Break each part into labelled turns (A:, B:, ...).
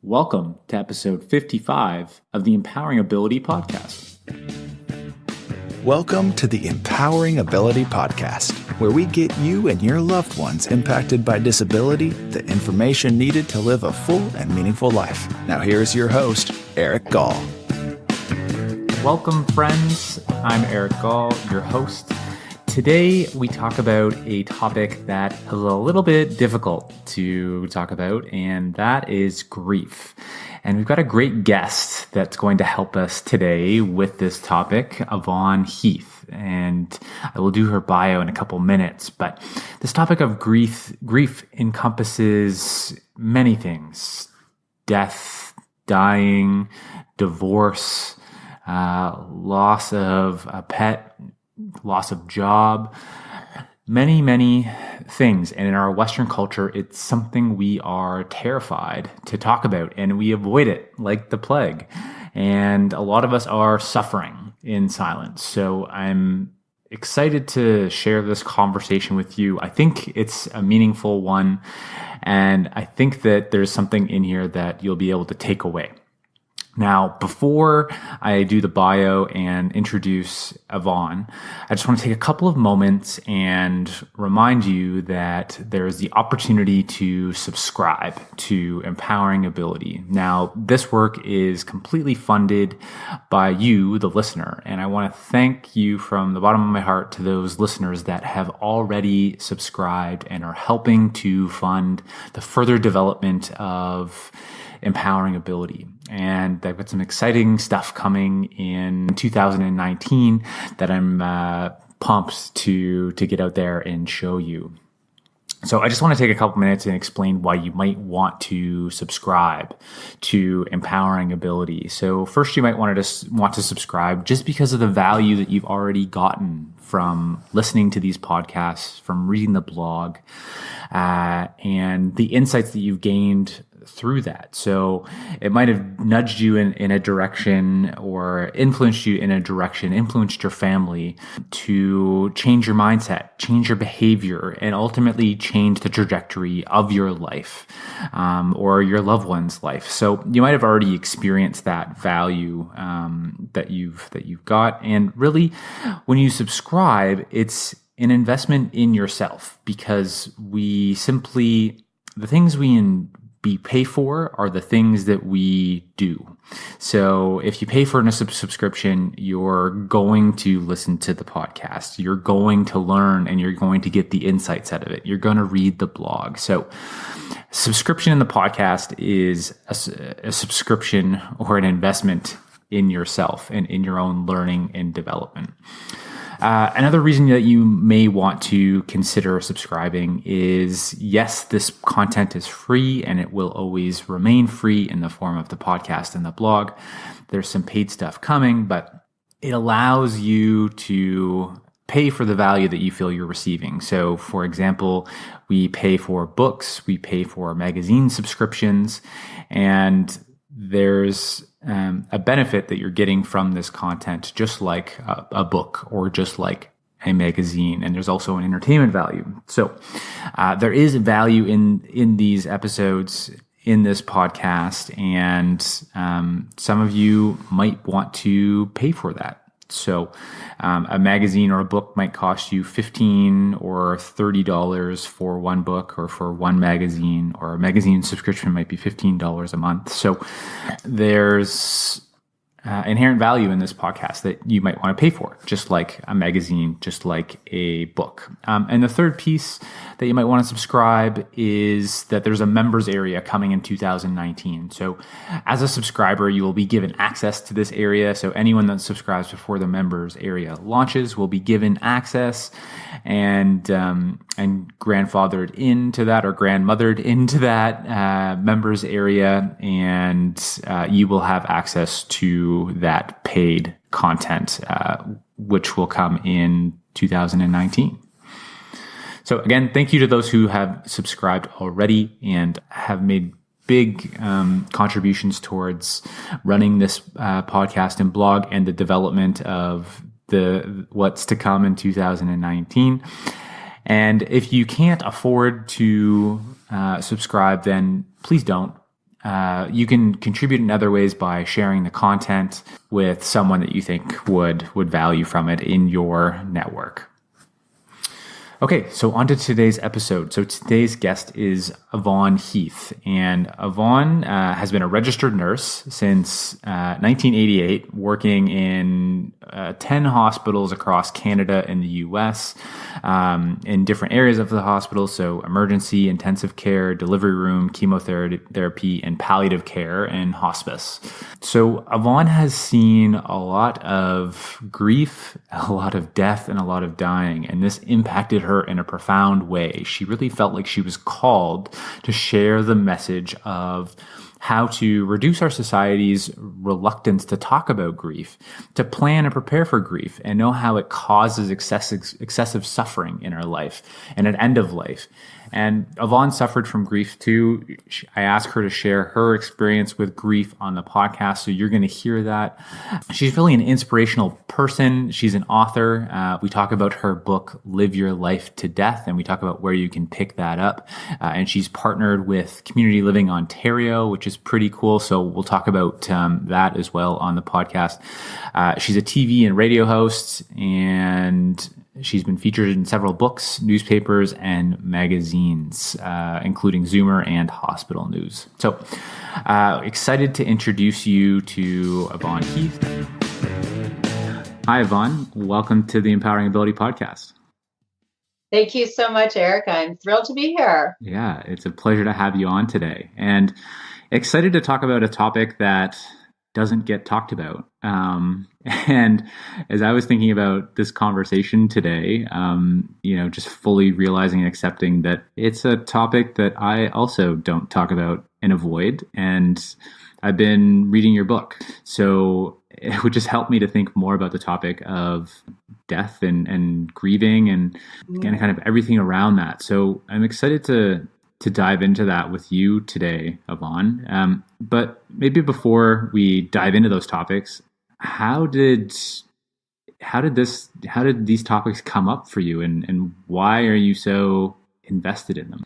A: Welcome to episode 55 of the Empowering Ability Podcast.
B: Welcome to the Empowering Ability Podcast, where we get you and your loved ones impacted by disability the information needed to live a full and meaningful life. Now here's your host, Eric Gall.
A: Welcome, friends. I'm Eric Gall, your host. Today, we talk about a topic that is a little bit difficult to talk about, and that is grief. And we've got a great guest that's going to help us today with this topic, Yvonne Heath. And I will do her bio in a couple minutes, but this topic of grief encompasses many things: death, dying, divorce, loss of a pet, loss of job, many things. And in our Western culture, it's something we are terrified to talk about, and we avoid it like the plague. And a lot of us are suffering in silence. So I'm excited to share this conversation with you. I think it's a meaningful one, and I think that there's something in here that you'll be able to take away. Now, before I do the bio and introduce Yvonne, I just want to take a couple of moments and remind you that there's the opportunity to subscribe to Empowering Ability. Now, this work is completely funded by you, the listener, and I want to thank you from the bottom of my heart to those listeners that have already subscribed and are helping to fund the further development of Empowering Ability. And I've got some exciting stuff coming in 2019 that I'm pumped to get out there and show you. So I just want to take a couple minutes and explain why you might want to subscribe to Empowering Ability. So first, you might want to subscribe just because of the value that you've already gotten from listening to these podcasts, from reading the blog, and the insights that you've gained through that. So it might have nudged you in a direction, or influenced you in a direction, influenced your family to change your mindset, change your behavior, and ultimately change the trajectory of your life, or your loved one's life. So you might have already experienced that value that you've got. And really, when you subscribe, it's an investment in yourself, because the things we pay for are the things that we do. So if you pay for a subscription, you're going to listen to the podcast, you're going to learn, and you're going to get the insights out of it. You're going to read the blog. So subscription in the podcast is a subscription or an investment in yourself and in your own learning and development. Another reason that you may want to consider subscribing is, yes, this content is free, and it will always remain free in the form of the podcast and the blog. There's some paid stuff coming, but it allows you to pay for the value that you feel you're receiving. So, for example, we pay for books, we pay for magazine subscriptions, and there's a benefit that you're getting from this content, just like a book or just like a magazine. And there's also an entertainment value. So there is value in these episodes, in this podcast, and some of you might want to pay for that. So a magazine or a book might cost you $15 or $30 for one book or for one magazine, or a magazine subscription might be $15 a month. So there's inherent value in this podcast that you might want to pay for, just like a magazine, just like a book. And the third piece that you might want to subscribe is that there's a members area coming in 2019. So as a subscriber, you will be given access to this area. So anyone that subscribes before the members area launches will be given access and grandfathered into that, or grandmothered into that members area, and you will have access to that paid content, which will come in 2019. So again, thank you to those who have subscribed already and have made big contributions towards running this podcast and blog and the development of what's to come in 2019. And if you can't afford to subscribe, then please don't. You can contribute in other ways by sharing the content with someone that you think would value from it in your network. Okay, so on to today's episode. So today's guest is Yvonne Heath, and Yvonne has been a registered nurse since 1988, working in 10 hospitals across Canada and the US, in different areas of the hospital, so emergency, intensive care, delivery room, chemotherapy, and palliative care, and hospice. So Yvonne has seen a lot of grief, a lot of death, and a lot of dying, and this impacted her in a profound way. She really felt like she was called to share the message of how to reduce our society's reluctance to talk about grief, to plan and prepare for grief, and know how it causes excessive suffering in our life and at end of life. And Yvonne suffered from grief too. I asked her to share her experience with grief on the podcast, so you're going to hear that. She's really an inspirational person. She's an author. We talk about her book, Live Your Life to Death, and we talk about where you can pick that up. And she's partnered with Community Living Ontario, which is pretty cool. So we'll talk about that as well on the podcast. She's a TV and radio host, and she's been featured in several books, newspapers, and magazines, including Zoomer and Hospital News. So excited to introduce you to Yvonne Heath. Hi, Yvonne. Welcome to the Empowering Ability Podcast.
C: Thank you so much, Eric. I'm thrilled to be here.
A: Yeah, it's a pleasure to have you on today. And excited to talk about a topic that doesn't get talked about. And as I was thinking about this conversation today, just fully realizing and accepting that it's a topic that I also don't talk about and avoid. And I've been reading your book. So it would just help me to think more about the topic of death and grieving and kind of everything around that. So I'm excited to dive into that with you today, Yvonne. But maybe before we dive into those topics, how did these topics come up for you, and why are you so invested in them?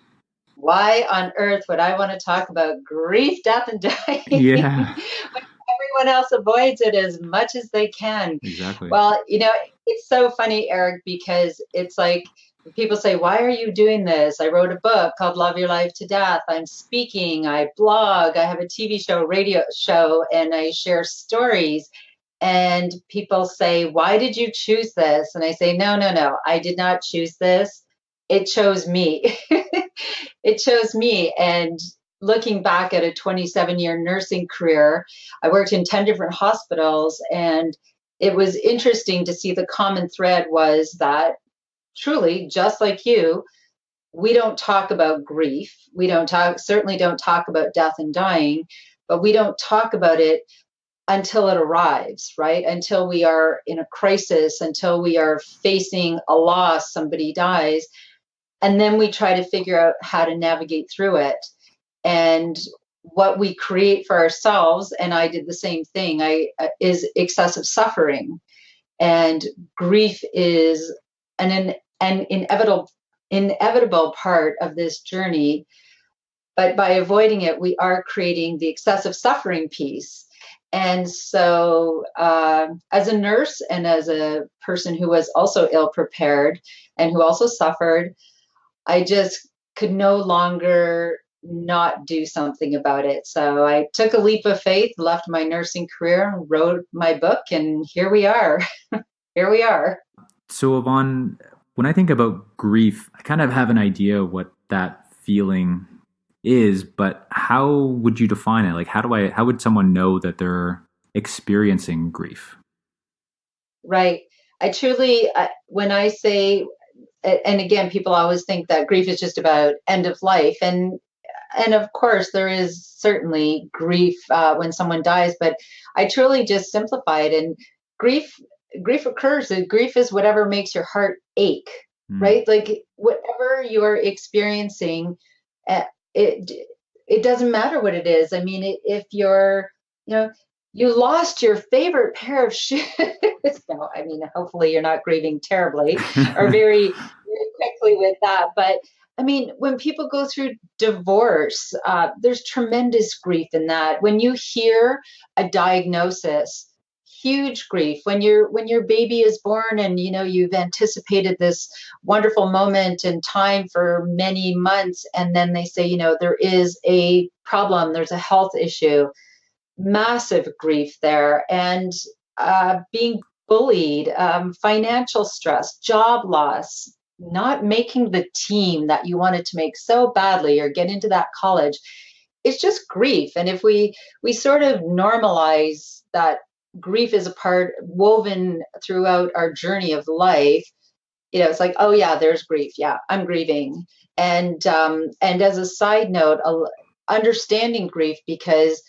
C: Why on earth would I want to talk about grief, death, and dying?
A: Yeah.
C: When everyone else avoids it as much as they can.
A: Exactly.
C: Well, it's so funny, Eric, because it's like, people say, why are you doing this? I wrote a book called Love Your Life to Death. I'm speaking, I blog, I have a TV show, radio show, and I share stories. And people say, why did you choose this? And I say, no, I did not choose this. It chose me. It chose me. And looking back at a 27-year nursing career, I worked in 10 different hospitals, and it was interesting to see the common thread was that truly, just like you, we don't talk about grief. We certainly don't talk about death and dying, but we don't talk about it until it arrives, right? Until we are in a crisis, until we are facing a loss, somebody dies. And then we try to figure out how to navigate through it. And what we create for ourselves, and I did the same thing, is excessive suffering. And grief is an inevitable part of this journey. But by avoiding it, we are creating the excessive suffering piece. And so as a nurse and as a person who was also ill prepared and who also suffered, I just could no longer not do something about it. So I took a leap of faith, left my nursing career, wrote my book, and here we are. Here we are.
A: So Yvonne, when I think about grief, I kind of have an idea what that feeling is, but how would you define it? Like, how would someone know that they're experiencing grief?
C: Right. I truly, when I say, and again, people always think that grief is just about end of life. And of course, there is certainly grief when someone dies, but I truly just simplify it. And grief occurs. Grief is whatever makes your heart ache, right? Like whatever you're experiencing, it doesn't matter what it is. I mean, if you're, you lost your favorite pair of shoes. No, I mean, hopefully you're not grieving terribly or very, very quickly with that. But I mean, when people go through divorce, there's tremendous grief in that. When you hear a diagnosis, huge grief. When your baby is born, and you've anticipated this wonderful moment in time for many months, and then they say, there is a problem, there's a health issue, massive grief there, and being bullied, financial stress, job loss, not making the team that you wanted to make so badly, or get into that college. It's just grief. And if we sort of normalize that grief is a part woven throughout our journey of life, it's like, oh yeah, there's grief. Yeah, I'm grieving. And as a side note, understanding grief, because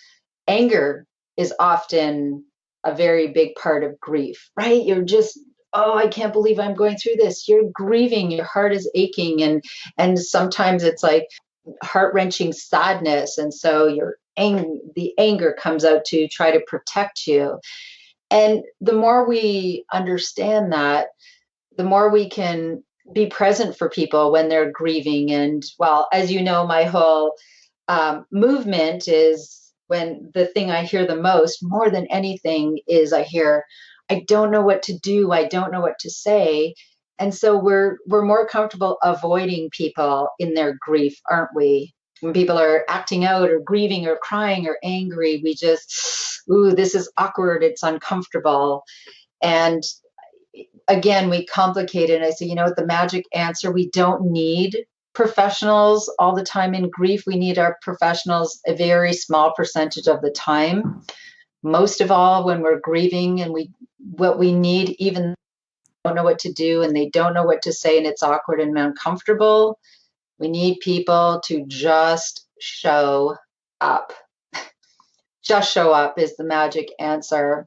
C: anger is often a very big part of grief, right? You're just, oh, I can't believe I'm going through this. You're grieving, your heart is aching, and sometimes it's like heart-wrenching sadness, and so the anger comes out to try to protect you. And the more we understand that, the more we can be present for people when they're grieving. And well, as you know, my whole movement is, when the thing I hear the most, more than anything, is I hear, I don't know what to do, I don't know what to say. And so we're more comfortable avoiding people in their grief, aren't we? When people are acting out or grieving or crying or angry, we just, ooh, this is awkward, it's uncomfortable. And again, we complicate it. And I say, the magic answer, we don't need professionals all the time in grief. We need our professionals a very small percentage of the time. Most of all, when we're grieving, and what we need, even don't know what to do and they don't know what to say and it's awkward and uncomfortable, we need people to just show up. Just show up is the magic answer.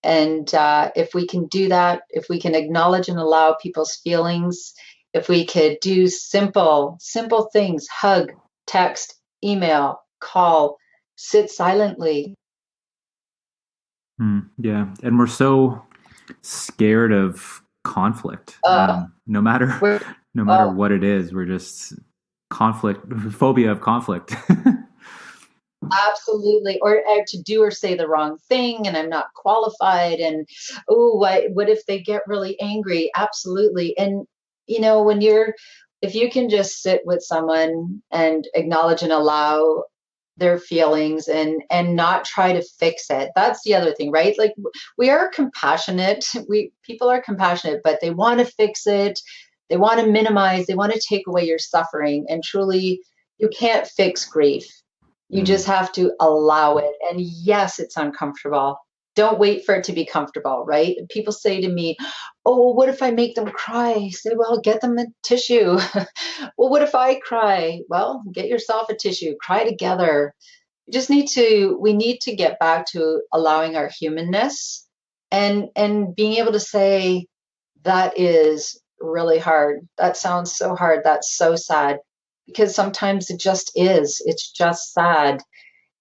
C: And if we can do that, if we can acknowledge and allow people's feelings, if we could do simple things, hug, text, email, call, sit silently.
A: Yeah. And we're so scared of conflict. No matter what it is, we're just phobia of conflict.
C: Absolutely. Or to do or say the wrong thing, and I'm not qualified. And, oh, what if they get really angry? Absolutely. And, if you can just sit with someone and acknowledge and allow their feelings, and not try to fix it. That's the other thing, right? Like, we are compassionate. People are compassionate, but they want to fix it. They want to minimize, they want to take away your suffering. And truly, you can't fix grief. You just have to allow it. And yes, it's uncomfortable. Don't wait for it to be comfortable, right? People say to me, oh, what if I make them cry? I say, well, get them a tissue. Well, what if I cry? Well, get yourself a tissue, cry together. We need to get back to allowing our humanness, and being able to say, that is really hard. That sounds so hard. That's so sad. Because sometimes it just is. It's just sad.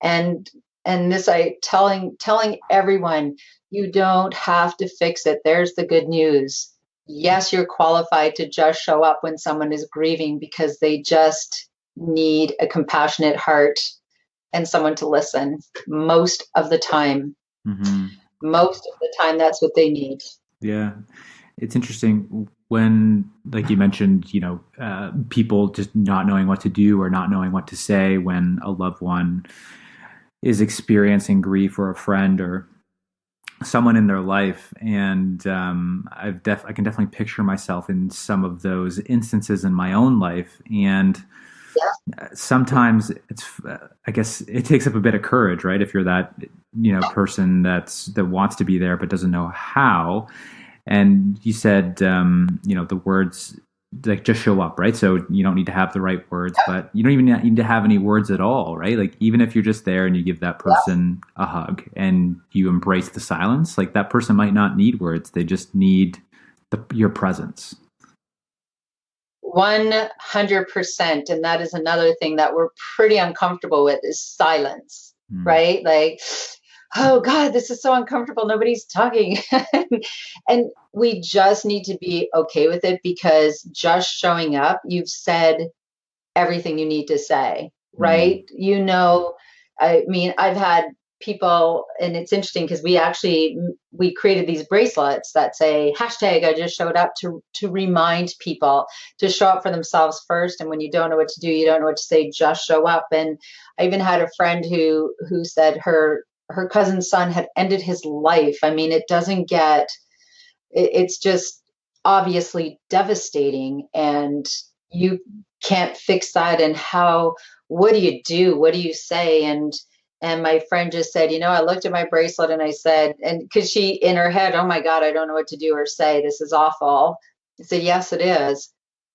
C: And this, telling everyone, you don't have to fix it. There's the good news. Yes, you're qualified to just show up when someone is grieving, because they just need a compassionate heart and someone to listen. Most of the time. Mm-hmm. Most of the time, that's what they need.
A: Yeah. It's interesting when, like you mentioned, people just not knowing what to do or not knowing what to say when a loved one is experiencing grief, or a friend or someone in their life. And I can definitely picture myself in some of those instances in my own life. And sometimes I guess it takes up a bit of courage, right? If you're that, person that wants to be there but doesn't know how. And you said, the words, like, just show up, right? So you don't need to have the right words, but you don't even need to have any words at all, right? Like, even if you're just there and you give that person a hug and you embrace the silence, like, that person might not need words. They just need your presence.
C: 100%. And that is another thing that we're pretty uncomfortable with, is silence, right? Like, oh God, this is so uncomfortable. Nobody's talking. And we just need to be okay with it, because just showing up, you've said everything you need to say,
A: Mm,
C: right? I mean, I've had people, and it's interesting because we created these bracelets that say hashtag I just showed up, to remind people to show up for themselves first. And when you don't know what to do, you don't know what to say, just show up. And I even had a friend who said her cousin's son had ended his life. I mean, it's just obviously devastating, and you can't fix that. And what do you do? What do you say? And my friend just said, I looked at my bracelet and I said, and because she in her head, oh my God, I don't know what to do or say. This is awful. I said, yes, it is.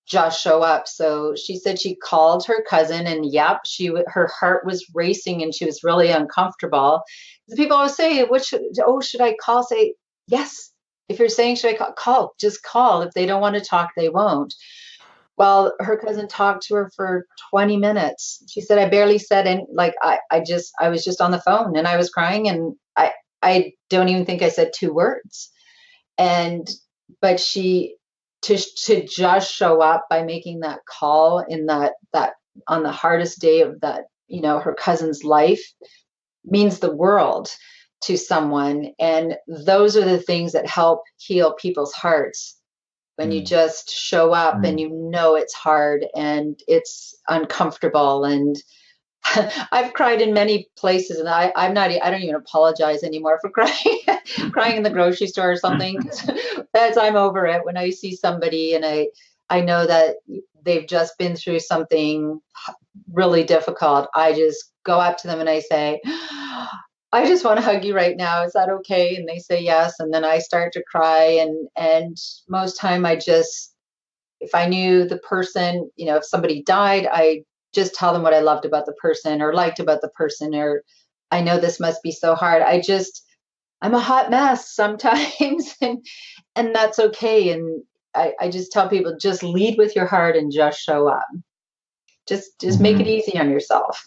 C: Just show up. So she said she called her cousin, and yep, her heart was racing and she was really uncomfortable. The people always say, should I call? Say, yes. If you're saying, should I call? Call, just call. If they don't want to talk, they won't. Well, her cousin talked to her for 20 minutes. She said, I barely said, and like, I was just on the phone and I was crying, and I don't even think I said two words. And, but to just show up by making that call in that on the hardest day of that, her cousin's life, means the world to someone. And those are the things that help heal people's hearts, when you
A: mm,
C: just show up and
A: mm.
C: it's hard and it's uncomfortable. And I've cried in many places, and I don't even apologize anymore for crying, crying in the grocery store or something. As I'm over it, when I see somebody and I know that they've just been through something really difficult, I just go up to them and I say, I just want to hug you right now. Is that okay? And they say yes. And then I start to cry. And most time if I knew the person, if somebody died, I just tell them what I loved about the person or liked about the person, or I know this must be so hard. I'm a hot mess sometimes, and that's okay. And I just tell people, just lead with your heart and just show up. Just make it
A: Mhm.
C: easy on yourself.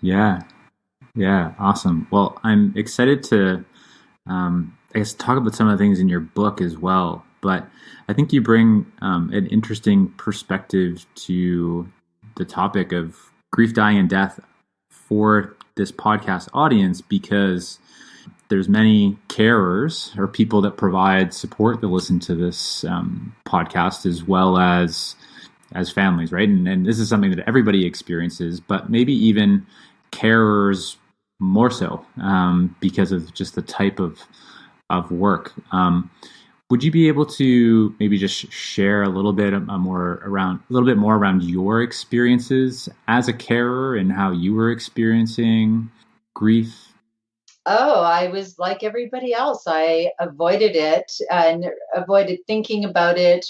A: Yeah, yeah, awesome. Well, I'm excited to, I guess, talk about some of the things in your book as well. But I think you bring an interesting perspective to the topic of grief, dying, and death for this podcast audience, because there's many carers or people that provide support that listen to this podcast, as well as families, right? And this is something that everybody experiences, but maybe even carers more so, because of just the type of work. Would you be able to maybe just share a little bit more around your experiences as a carer and how you were experiencing grief?
C: Oh, I was like everybody else. I avoided it and avoided thinking about it.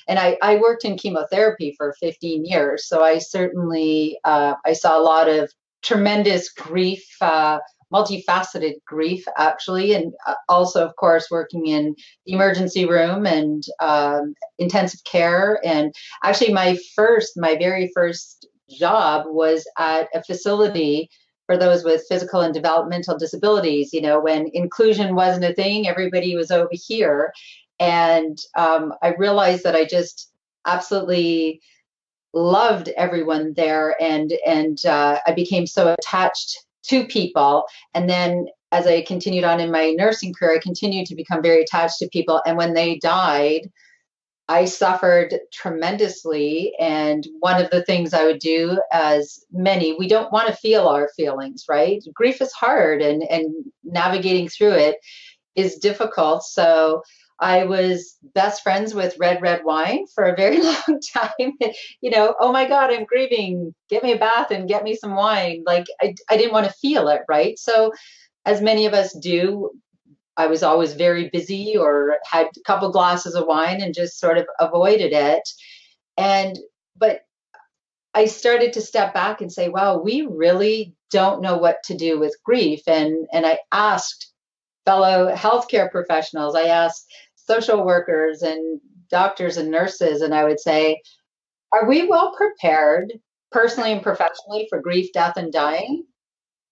C: And I worked in chemotherapy for 15 years. So I certainly, I saw a lot of tremendous grief, multifaceted grief, actually. And also, of course, working in the emergency room and intensive care. And actually, my very first job was at a facility for those with physical and developmental disabilities. When inclusion wasn't a thing, everybody was over here. And I realized that I just absolutely loved everyone there. And I became so attached to people. And then as I continued on in my nursing career, I continued to become very attached to people. And when they died, I suffered tremendously. And one of the things I would do, as many, we don't want to feel our feelings, right? Grief is hard, and navigating through it is difficult. So I was best friends with red wine for a very long time. Oh my God, I'm grieving. Get me a bath and get me some wine. Like I didn't want to feel it, right? So as many of us do, I was always very busy or had a couple glasses of wine and just sort of avoided it. And, but I started to step back and say, wow, we really don't know what to do with grief. And I asked fellow healthcare professionals, I asked social workers and doctors and nurses, and I would say, are we well prepared personally and professionally for grief, death, and dying?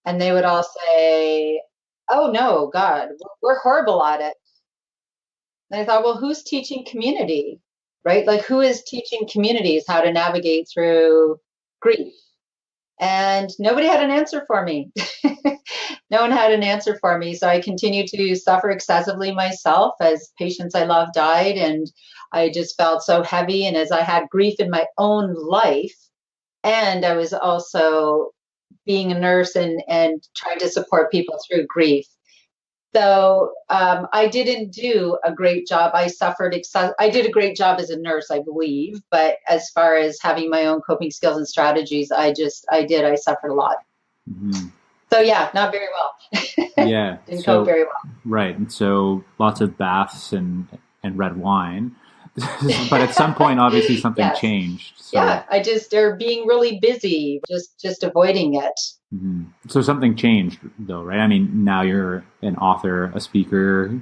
C: And they would all say, oh no, God, we're horrible at it. And I thought, well, who's teaching community, right? Like, who is teaching communities how to navigate through grief? And nobody had an answer for me. No one had an answer for me. So I continued to suffer excessively myself as patients I love died. And I just felt so heavy. And as I had grief in my own life, and I was also being a nurse and trying to support people through grief. So I didn't do a great job. I did a great job as a nurse, I believe. But as far as having my own coping skills and strategies, I suffered a lot.
A: Mm-hmm.
C: So yeah, not very well.
A: Yeah.
C: Didn't cope very well.
A: Right. And so lots of baths and red wine. But at some point, obviously something
C: Yes.
A: changed. So.
C: Yeah, they're being really busy, just avoiding it.
A: Mm-hmm. So something changed though, right? I mean, now you're an author, a speaker,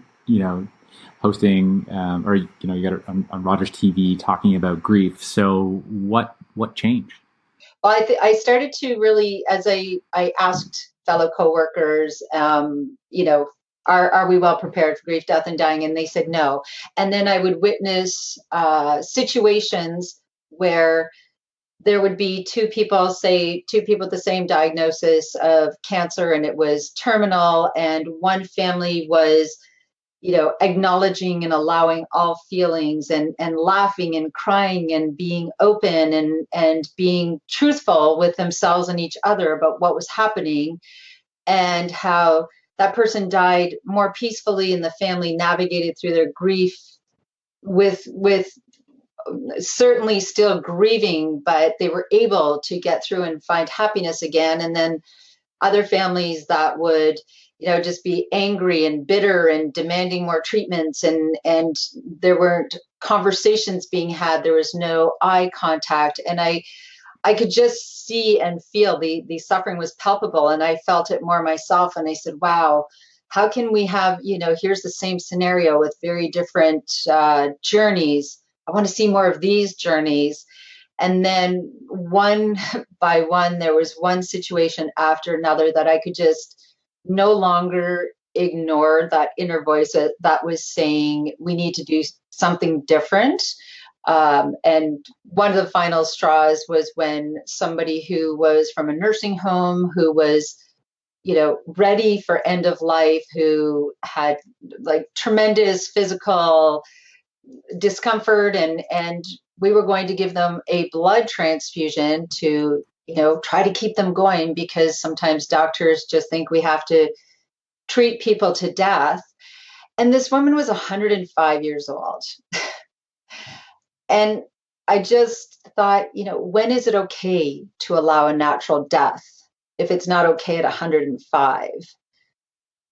A: hosting, or, you got on Rogers TV talking about grief. So what changed?
C: Well, I started to really, as I asked fellow coworkers, are we well prepared for grief, death, and dying? And they said no. And then I would witness situations where there would be two people with the same diagnosis of cancer, and it was terminal, and one family was acknowledging and allowing all feelings and laughing and crying and being open and being truthful with themselves and each other about what was happening, and how that person died more peacefully and the family navigated through their grief with certainly still grieving, but they were able to get through and find happiness again. And then other families that would just be angry and bitter and demanding more treatments, and there weren't conversations being had. There was no eye contact, and I could just see and feel the suffering was palpable, and I felt it more myself. And I said, wow, how can we have, here's the same scenario with very different journeys. I want to see more of these journeys. And then one by one, there was one situation after another that I could just no longer ignore that inner voice that was saying, we need to do something different. And one of the final straws was when somebody who was from a nursing home, who was, ready for end of life, who had like tremendous physical discomfort, and we were going to give them a blood transfusion to try to keep them going, because sometimes doctors just think we have to treat people to death. And this woman was 105 years old. And I just thought, when is it okay to allow a natural death if it's not okay at 105?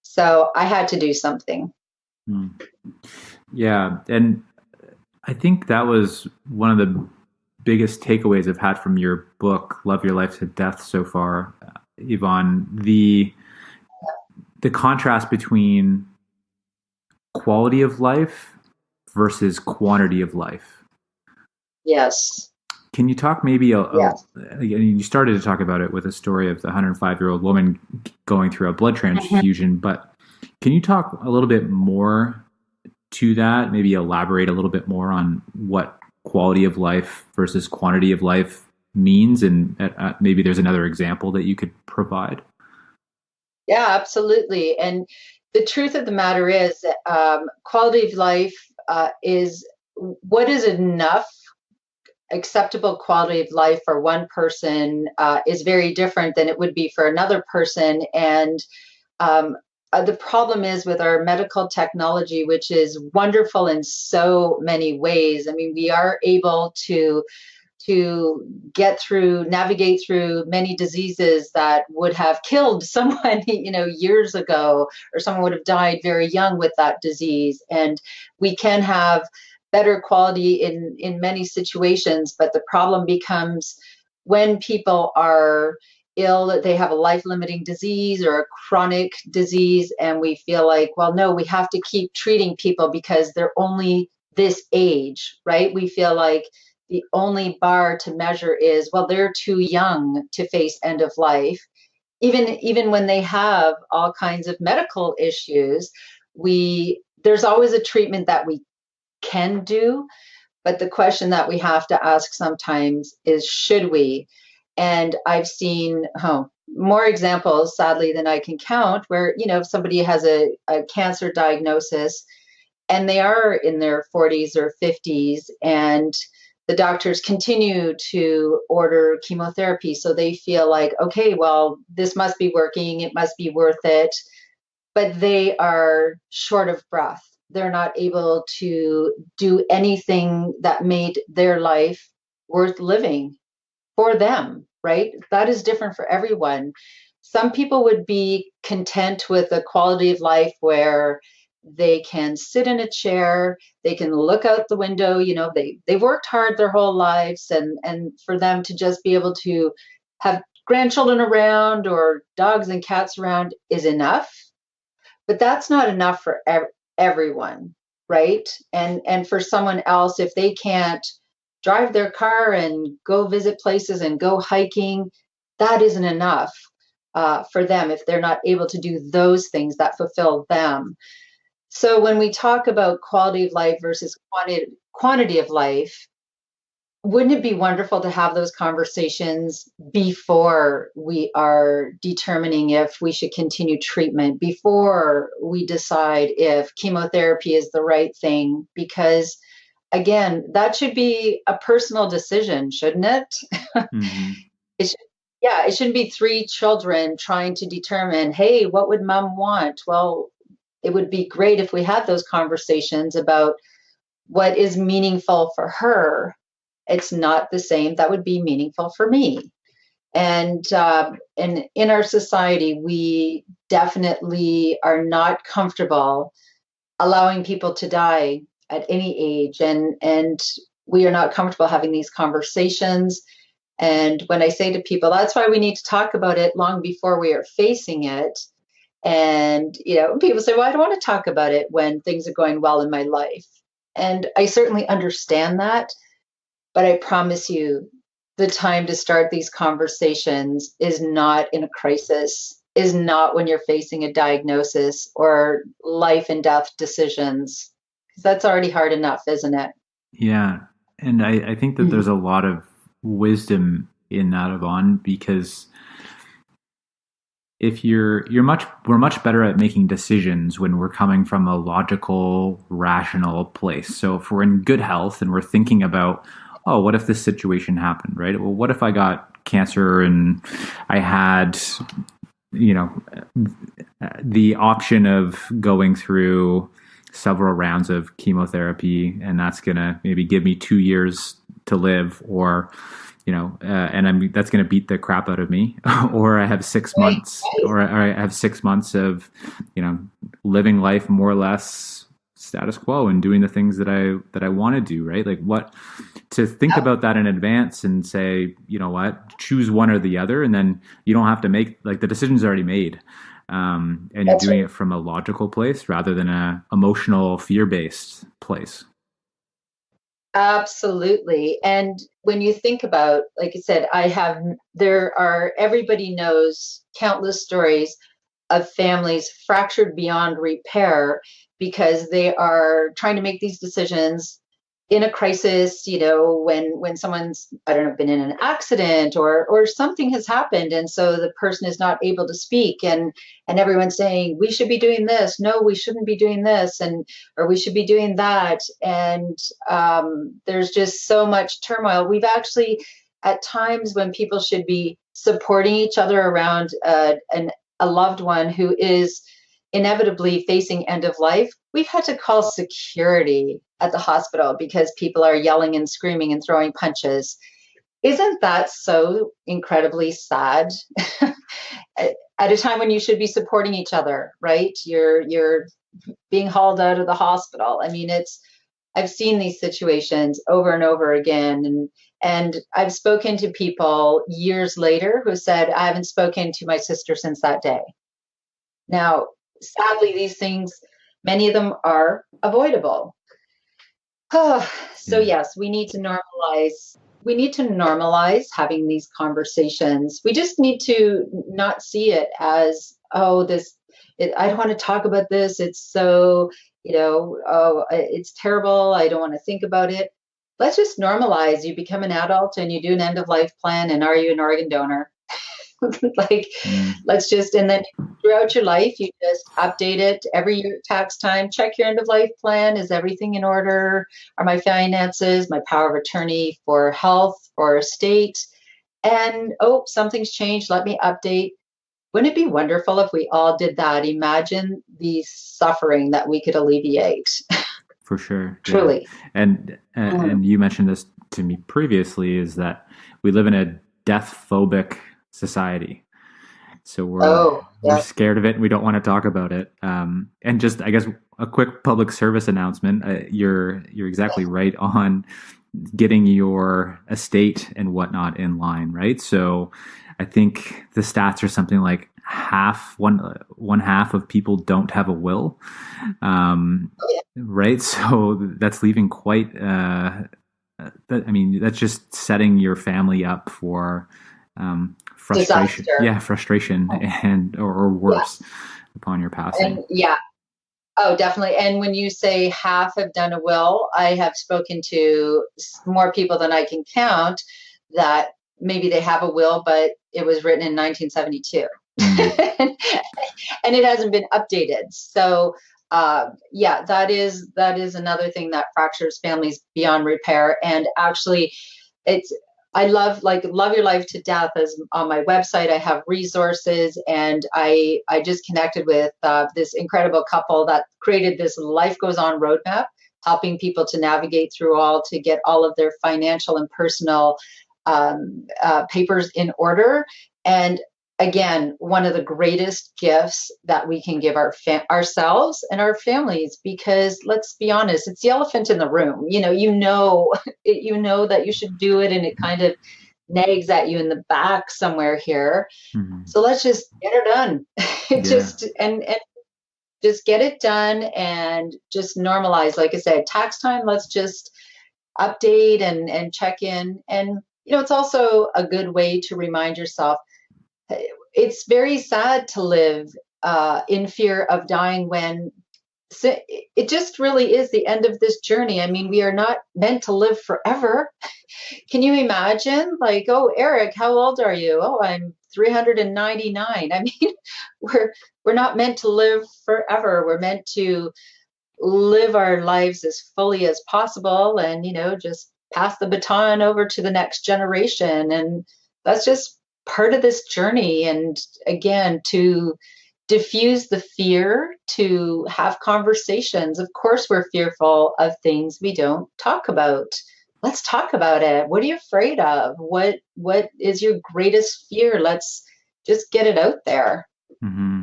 C: So I had to do something.
A: Yeah. And I think that was one of the biggest takeaways I've had from your book, Love Your Life to Death, so far, Yvonne. The contrast between quality of life versus quantity of life.
C: Yes.
A: Can you talk maybe you started to talk about it with a story of the 105-year-old woman going through a blood transfusion, but can you talk a little bit more to that? Maybe elaborate a little bit more on what quality of life versus quantity of life means, and maybe there's another example that you could provide.
C: Yeah, absolutely. And the truth of the matter is that quality of life is what is enough. Acceptable quality of life for one person is very different than it would be for another person. And the problem is with our medical technology, which is wonderful in so many ways. I mean, we are able to navigate through many diseases that would have killed someone, years ago, or someone would have died very young with that disease. And we can have better quality in many situations, but the problem becomes when people are ill, that they have a life-limiting disease or a chronic disease, and we feel like, well, no, we have to keep treating people because they're only this age, right? We feel like the only bar to measure is, well, they're too young to face end of life. even when they have all kinds of medical issues, there's always a treatment that we can do. But the question that we have to ask sometimes is, should we? And I've seen more examples, sadly, than I can count, where, if somebody has a cancer diagnosis and they are in their 40s or 50s, and the doctors continue to order chemotherapy. So they feel like, okay, well, this must be working. It must be worth it. But they are short of breath. They're not able to do anything that made their life worth living for them, right? That is different for everyone. Some people would be content with a quality of life where they can sit in a chair, they can look out the window, they've worked hard their whole lives, and for them to just be able to have grandchildren around or dogs and cats around is enough. But that's not enough for everyone, right? And for someone else, if they can't drive their car and go visit places and go hiking, that isn't enough for them if they're not able to do those things that fulfill them. So when we talk about quality of life versus quantity of life, wouldn't it be wonderful to have those conversations before we are determining if we should continue treatment, before we decide if chemotherapy is the right thing? Because again, that should be a personal decision, shouldn't it?
A: Mm-hmm.
C: It shouldn't be three children trying to determine, hey, what would mom want? Well, it would be great if we had those conversations about what is meaningful for her. It's not the same that would be meaningful for me. And in our society, we definitely are not comfortable allowing people to die at any age, and we are not comfortable having these conversations. And when I say to people, that's why we need to talk about it long before we are facing it. And people say, well, I don't want to talk about it when things are going well in my life. And I certainly understand that, but I promise you, the time to start these conversations is not in a crisis, is not when you're facing a diagnosis or life and death decisions. That's already hard enough, isn't it?
A: Yeah. And I think that there's a lot of wisdom in that, Yvonne, because if we're much better at making decisions when we're coming from a logical, rational place. So if we're in good health and we're thinking about, oh, what if this situation happened, right? Well, what if I got cancer and I had, the option of going through several rounds of chemotherapy, and that's going to maybe give me 2 years to live, or and that's going to beat the crap out of me, or I have 6 months, or I have 6 months of, living life more or less status quo and doing the things that I want to do, right? Like, what to think about that in advance and say, choose one or the other, and then you don't have to make, like, the decision's already made. And you're doing it from a logical place rather than a emotional, fear-based place.
C: Absolutely. And when you think about, like I said, everybody knows countless stories of families fractured beyond repair because they are trying to make these decisions in a crisis, when someone's, I don't know, been in an accident or something has happened. And so the person is not able to speak, and everyone's saying, we should be doing this. No, we shouldn't be doing this. Or we should be doing that. And there's just so much turmoil. We've actually, at times when people should be supporting each other around a loved one who is inevitably facing end of life, we've had to call security at the hospital because people are yelling and screaming and throwing punches. Isn't that so incredibly sad? At a time when you should be supporting each other, right? You're being hauled out of the hospital. I mean, I've seen these situations over and over again, and I've spoken to people years later who said, I haven't spoken to my sister since that day. Now, sadly, these things, many of them are avoidable. So yes, we need to normalize we need to normalize having these conversations. We just need to not see it as, oh, I don't want to talk about this. It's so, oh, it's terrible. I don't want to think about it. Let's just normalize. You become an adult and you do an end of life plan. And are you an organ donor? Let's just, and then throughout your life, you just update it every year, tax time, check your end of life plan. Is everything in order? Are my finances, my power of attorney for health, for estate? And, oh, something's changed. Let me update. Wouldn't it be wonderful if we all did that? Imagine the suffering that we could alleviate.
A: For sure.
C: Truly.
A: Yeah. And you mentioned this to me previously, is that we live in a deathphobic society. So we're scared of it and we don't want to talk about it. And just, I guess, a quick public service announcement. You're exactly right on getting your estate and whatnot in line, right? So I think the stats are something like one half of people don't have a will. Right? So that's leaving quite, that's just setting your family up for frustration.
C: Disaster.
A: Yeah, frustration or worse upon your passing.
C: And oh, definitely. And when you say half have done a will, I have spoken to more people than I can count that maybe they have a will, but it was written in 1972 and it hasn't been updated. So that is another thing that fractures families beyond repair. And actually I love Your Life to Death as on my website. I have resources, and I just connected with this incredible couple that created this Life Goes On roadmap, helping people to navigate through to get all of their financial and personal papers in order. And again, one of the greatest gifts that we can give ourselves and our families, because let's be honest, it's the elephant in the room. You know that you should do it, and it kind of nags at you in the back somewhere here. Mm-hmm. So let's just get it done. Just get it done and just normalize. Like I said, tax time, let's just update and check in. And, it's also a good way to remind yourself, it's very sad to live in fear of dying when it just really is the end of this journey. I mean, we are not meant to live forever. Can you imagine? Like, oh, Eric, how old are you? Oh, I'm 399. I mean, we're not meant to live forever. We're meant to live our lives as fully as possible and, just pass the baton over to the next generation. And that's just part of this journey. And again, to diffuse the fear, to have conversations. Of course, we're fearful of things we don't talk about. Let's talk about it. What are you afraid of? What is your greatest fear? Let's just get it out there.
A: Mm-hmm.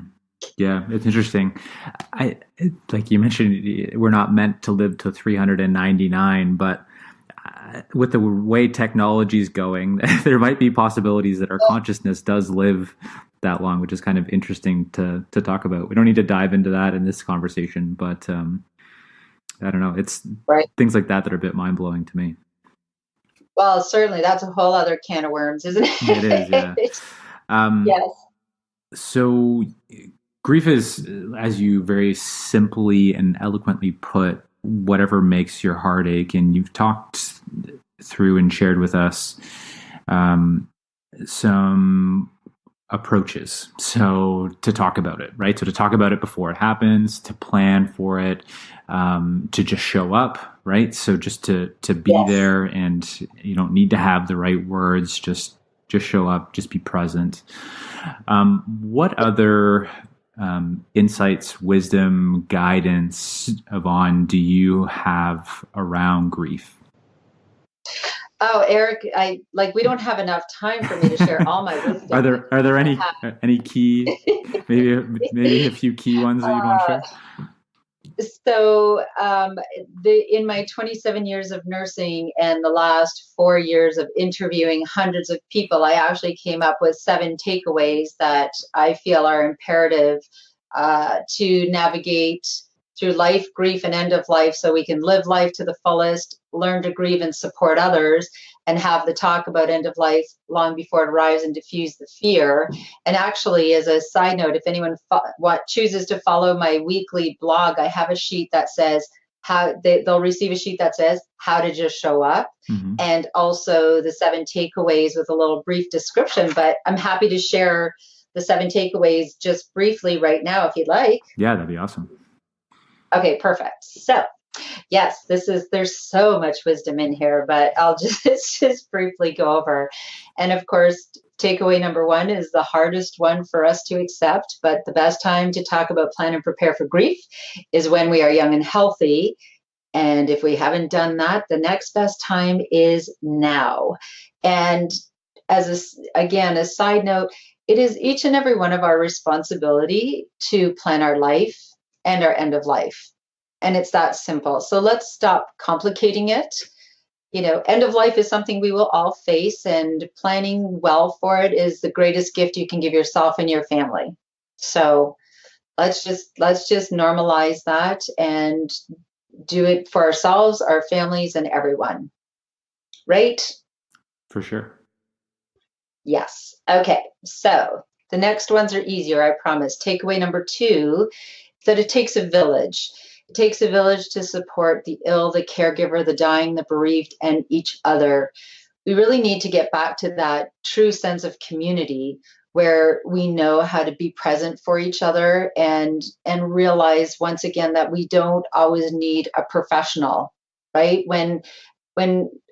A: Yeah, it's interesting. Like you mentioned, we're not meant to live to 399, but with the way technology is going, there might be possibilities that our consciousness does live that long, which is kind of interesting to talk about. We don't need to dive into that in this conversation, but I don't know. It's things like that are a bit mind blowing to me.
C: Well, certainly that's a whole other can of worms, isn't it?
A: It is, yeah.
C: Yes.
A: So grief is, as you very simply and eloquently put, whatever makes your heart ache. And you've talked through and shared with us some approaches. So to talk about it, right? So to talk about it before it happens, to plan for it, to just show up, right? So just to be there, and you don't need to have the right words, just show up, just be present. What other insights, wisdom, guidance, Yvonne, do you have around grief?
C: Oh, Eric, we don't have enough time for me to share all my wisdom.
A: Are there any key, maybe a few key ones that you'd want to share?
C: So in my 27 years of nursing and the last 4 years of interviewing hundreds of people, I actually came up with 7 takeaways that I feel are imperative to navigate through life, grief, and end of life, so we can live life to the fullest, learn to grieve and support others, and have the talk about end of life long before it arrives and diffuse the fear. And actually, as a side note, if anyone chooses to follow my weekly blog, I have a sheet that says they'll receive a sheet that says how to just show up, and also the 7 takeaways with a little brief description. But I'm happy to share the 7 takeaways just briefly right now if you'd like.
A: Yeah, that'd be awesome.
C: Okay, perfect. So yes, there's so much wisdom in here, but I'll just briefly go over. And of course, takeaway number 1 is the hardest one for us to accept, but the best time to talk about, plan, and prepare for grief is when we are young and healthy. And if we haven't done that, the next best time is now. And again, a side note, it is each and every one of our responsibility to plan our life and our end of life. And it's that simple. So let's stop complicating it. End of life is something we will all face, and planning well for it is the greatest gift you can give yourself and your family. So let's just normalize that and do it for ourselves, our families, and everyone. Right? For
A: sure.
C: Yes. Okay. So the next ones are easier, I promise. Takeaway number 2, that it takes a village. It takes a village to support the ill, the caregiver, the dying, the bereaved, and each other. We really need to get back to that true sense of community where we know how to be present for each other and realize once again that we don't always need a professional, right? When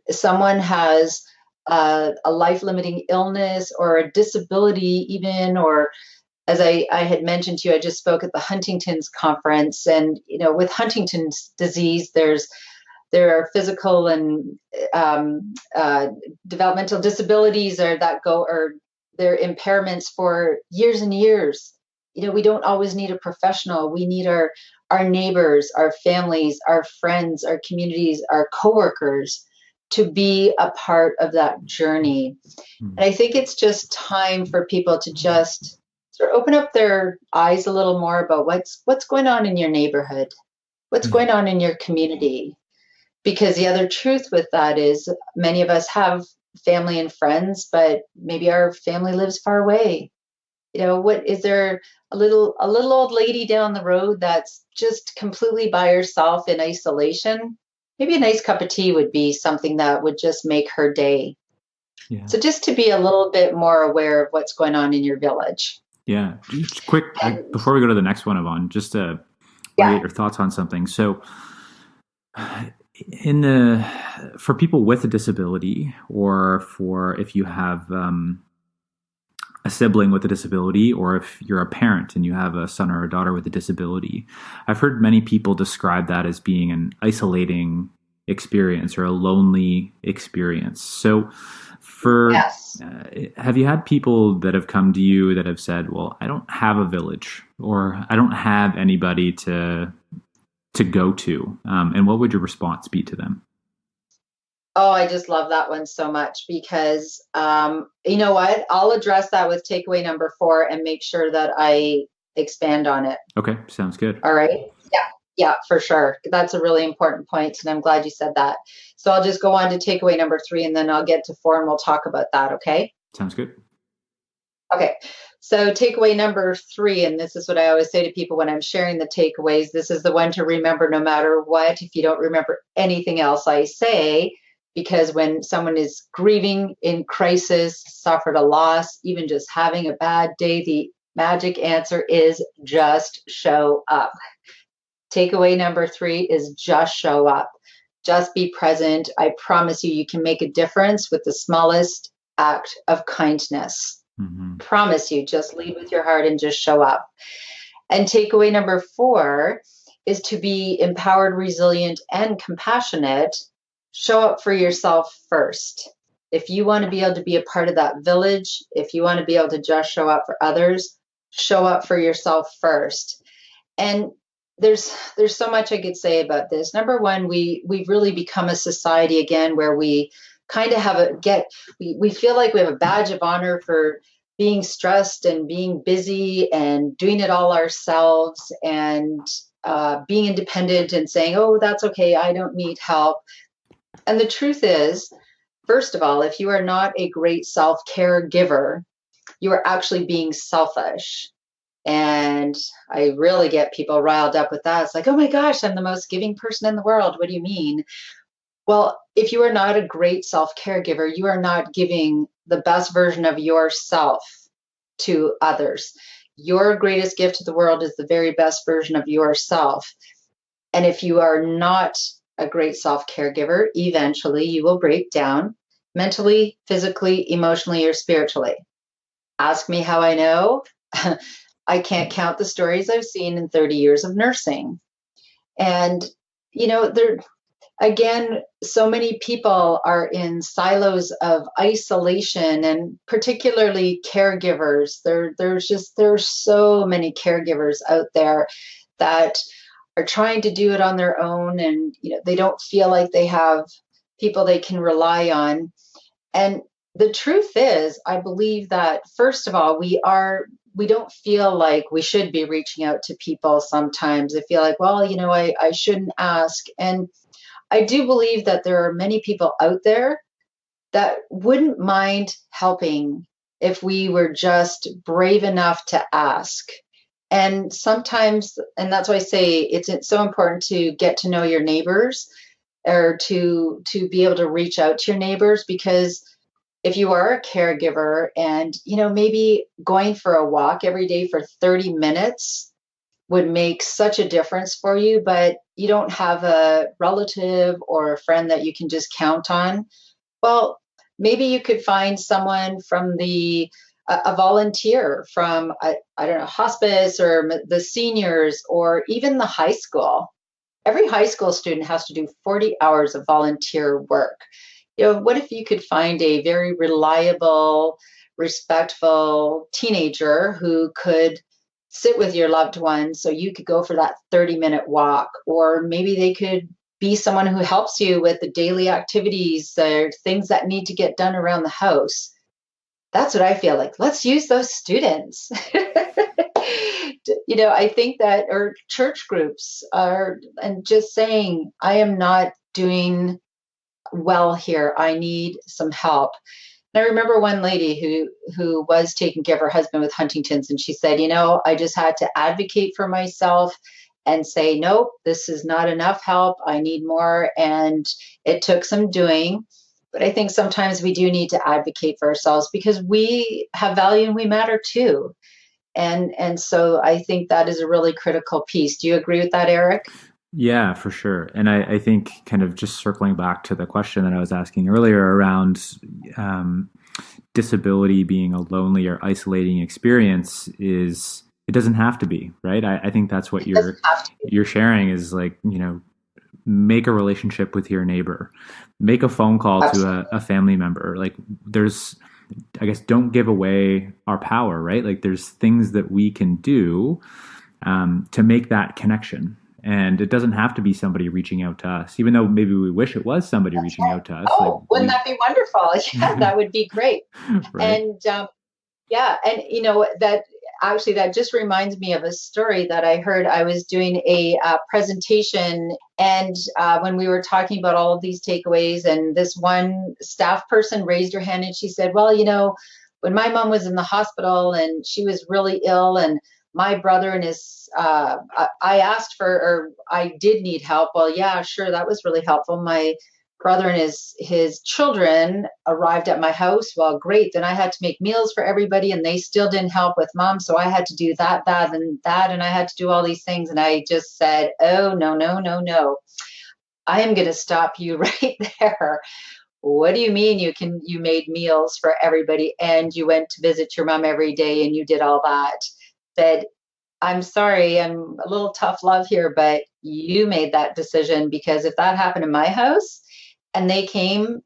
C: someone has a life-limiting illness or a disability even, or as I had mentioned to you, I just spoke at the Huntington's conference, and with Huntington's disease, there are physical and developmental disabilities or their impairments for years and years. We don't always need a professional. We need our neighbors, our families, our friends, our communities, our coworkers to be a part of that journey. And I think it's just time for people to just sort of open up their eyes a little more about what's going on in your neighborhood, what's going on in your community. Because the other truth with that is many of us have family and friends, but maybe our family lives far away. What is there a little old lady down the road that's just completely by herself in isolation? Maybe a nice cup of tea would be something that would just make her day. Yeah. So just to be a little bit more aware of what's going on in your village.
A: Yeah. Just quick, before we go to the next one, Yvonne, just to get your thoughts on something. So for people with a disability, or for if you have a sibling with a disability, or if you're a parent and you have a son or a daughter with a disability, I've heard many people describe that as being an isolating experience or a lonely experience. So have you had people that have come to you that have said, well, I don't have a village, or I don't have anybody to go to? And what would your response be to them?
C: Oh, I just love that one so much because, you know what? I'll address that with takeaway number 4 and make sure that I expand on it.
A: Okay. Sounds good.
C: All right. Yeah, for sure. That's a really important point, and I'm glad you said that. So I'll just go on to takeaway number 3, and then I'll get to 4, and we'll talk about that. Okay.
A: Sounds good.
C: Okay. So takeaway number 3, and this is what I always say to people when I'm sharing the takeaways, this is the one to remember no matter what. If you don't remember anything else I say, because when someone is grieving, in crisis, suffered a loss, even just having a bad day, the magic answer is just show up. Takeaway number 3 is just show up. Just be present. I promise you can make a difference with the smallest act of kindness. Mm-hmm. Promise you, just lead with your heart and just show up. And takeaway number 4 is to be empowered, resilient, and compassionate. Show up for yourself first. If you want to be able to be a part of that village, if you want to be able to just show up for others, show up for yourself first. And there's so much I could say about this. Number 1, we've really become a society again where we kind of we feel like we have a badge of honor for being stressed and being busy and doing it all ourselves. And being independent and saying, oh, that's okay, I don't need help. And the truth is, first of all, if you are not a great self-care giver, you are actually being selfish. And I really get people riled up with that. It's like, oh my gosh, I'm the most giving person in the world. What do you mean? Well, if you are not a great self-care giver, you are not giving the best version of yourself to others. Your greatest gift to the world is the very best version of yourself. And if you are not a great self-care giver, eventually you will break down mentally, physically, emotionally, or spiritually. Ask me how I know. I can't count the stories I've seen in 30 years of nursing. And, there, again, so many people are in silos of isolation, and particularly caregivers. There's so many caregivers out there that are trying to do it on their own, and they don't feel like they have people they can rely on. And the truth is, I believe that, first of all, we don't feel like we should be reaching out to people sometimes. I feel like, well, I shouldn't ask. And I do believe that there are many people out there that wouldn't mind helping if we were just brave enough to ask. And sometimes, and that's why I say it's so important to get to know your neighbors, or to be able to reach out to your neighbors, because if you are a caregiver and, maybe going for a walk every day for 30 minutes would make such a difference for you, but you don't have a relative or a friend that you can just count on, well, maybe you could find someone from a volunteer from, I don't know, hospice or the seniors, or even the high school. Every high school student has to do 40 hours of volunteer work. What if you could find a very reliable, respectful teenager who could sit with your loved one so you could go for that 30-minute walk? Or maybe they could be someone who helps you with the daily activities or things that need to get done around the house. That's what I feel like. Let's use those students. I think that, or church groups and just saying, I am not doing well here, I need some help. And I remember one lady who was taking care of her husband with Huntington's, and she said, I just had to advocate for myself and say, nope, this is not enough help, I need more. And it took some doing. But I think sometimes we do need to advocate for ourselves, because we have value and we matter too. And so I think that is a really critical piece. Do you agree with that, Eric?
A: Yeah, for sure. And I think, kind of just circling back to the question that I was asking earlier around disability being a lonely or isolating experience, it doesn't have to be, right? I think that's what you're sharing is like, make a relationship with your neighbor, make a phone call Absolutely. To a family member. Like I guess, don't give away our power, right? Like there's things that we can do to make that connection. And it doesn't have to be somebody reaching out to us, even though maybe we wish it was somebody reaching out to us.
C: Oh, like, wouldn't that be wonderful? Yeah, that would be great. Right. And yeah, and that just reminds me of a story that I heard. I was doing a presentation, and when we were talking about all of these takeaways, and this one staff person raised her hand and she said, well, when my mom was in the hospital and she was really ill, and my brother and I asked for, or I did need help. Well, yeah, sure. That was really helpful. My brother and his children arrived at my house. Well, great. Then I had to make meals for everybody, and they still didn't help with mom. So I had to do that, and I had to do all these things. And I just said, oh, no. I am going to stop you right there. What do you mean you made meals for everybody and you went to visit your mom every day and you did all that? Said, I'm sorry, I'm a little tough love here, but you made that decision, because if that happened in my house and they came,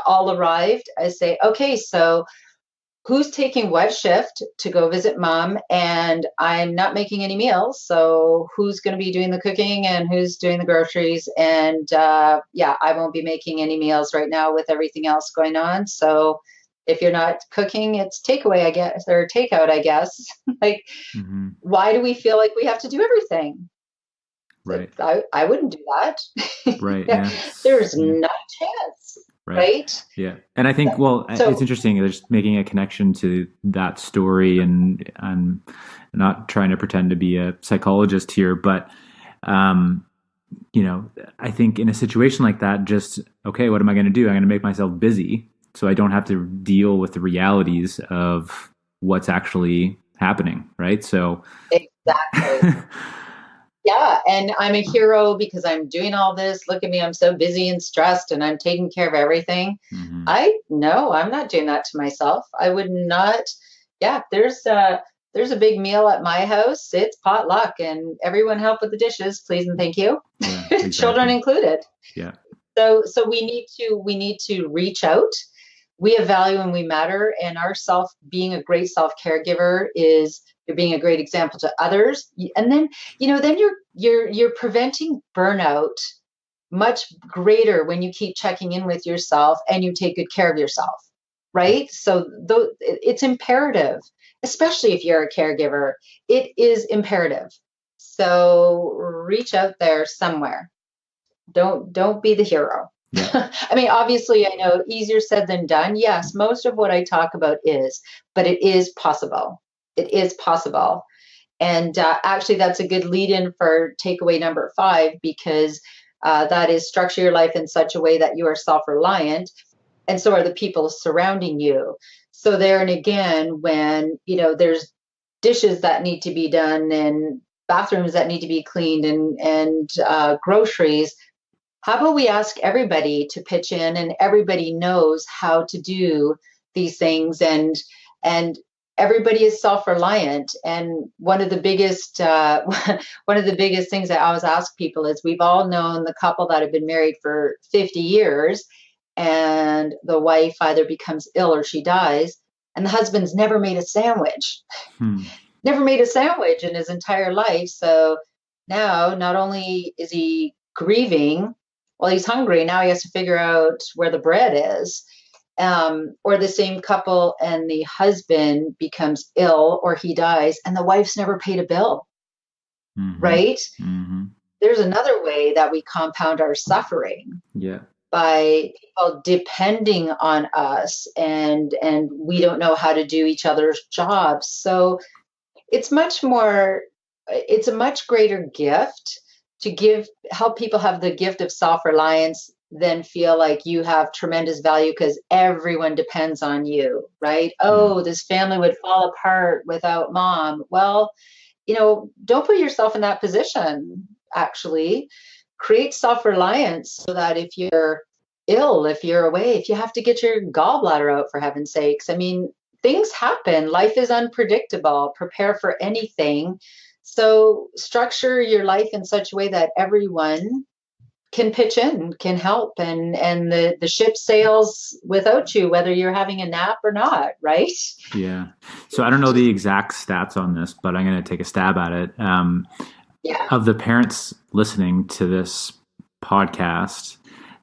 C: all arrived, I say, okay, so who's taking what shift to go visit mom? And I'm not making any meals. So who's going to be doing the cooking and who's doing the groceries? And I won't be making any meals right now with everything else going on. So if you're not cooking, it's takeaway, I guess, or takeout, I guess. Like, Why do we feel like we have to do everything?
A: Right.
C: I wouldn't do that.
A: Right. Yeah.
C: There's
A: Yeah.
C: not a chance.
A: Right.
C: Right.
A: Yeah. And I think, well,
C: So
A: it's interesting. There's making a connection to that story, and I'm not trying to pretend to be a psychologist here, but, I think in a situation like that, just, okay, what am I going to do? I'm going to make myself busy so I don't have to deal with the realities of what's actually happening. Right. So,
C: exactly. Yeah, and I'm a hero because I'm doing all this. Look at me, I'm so busy and stressed and I'm taking care of everything.
A: mm-hmm.
C: I'm not doing that to myself. I would not. Yeah, there's a big meal at my house. It's potluck and everyone help with the dishes, please and thank you.
A: Yeah, exactly.
C: Children included.
A: Yeah.
C: So we need to reach out. We have value and we matter, and being a great self caregiver is you're being a great example to others, and then you're preventing burnout much greater when you keep checking in with yourself and you take good care of yourself, right? So it's imperative, especially if you're a caregiver. It is imperative. So reach out there somewhere. Don't be the hero.
A: Yeah.
C: I mean, obviously, I know easier said than done. Yes, most of what I talk about but it is possible. It is possible. And actually, that's a good lead in for takeaway number 5, because that is structure your life in such a way that you are self-reliant, and so are the people surrounding you. So there and again, when, there's dishes that need to be done and bathrooms that need to be cleaned and groceries, how about we ask everybody to pitch in, and everybody knows how to do these things, and everybody is self-reliant. And one of the biggest things I always ask people is, we've all known the couple that have been married for 50 years, and the wife either becomes ill or she dies, and the husband's never made a sandwich. Never made a sandwich in his entire life. So now not only is he grieving, well, he's hungry. Now he has to figure out where the bread is. Or the same couple and the husband becomes ill or he dies and the wife's never paid a bill. Mm-hmm. Right? Mm-hmm. There's another way that we compound our suffering.
A: Yeah.
C: By people depending on us, and we don't know how to do each other's jobs. So it's a much greater gift to help people have the gift of self-reliance than feel like you have tremendous value because everyone depends on you, right? Oh, this family would fall apart without mom. Well, don't put yourself in that position. Actually, create self-reliance so that if you're ill, if you're away, if you have to get your gallbladder out, for heaven's sakes, I mean, things happen. Life is unpredictable. Prepare for anything. So structure your life in such a way that everyone can pitch in, can help, and the ship sails without you, whether you're having a nap or not, right?
A: Yeah. So I don't know the exact stats on this, but I'm going to take a stab at it. Of the parents listening to this podcast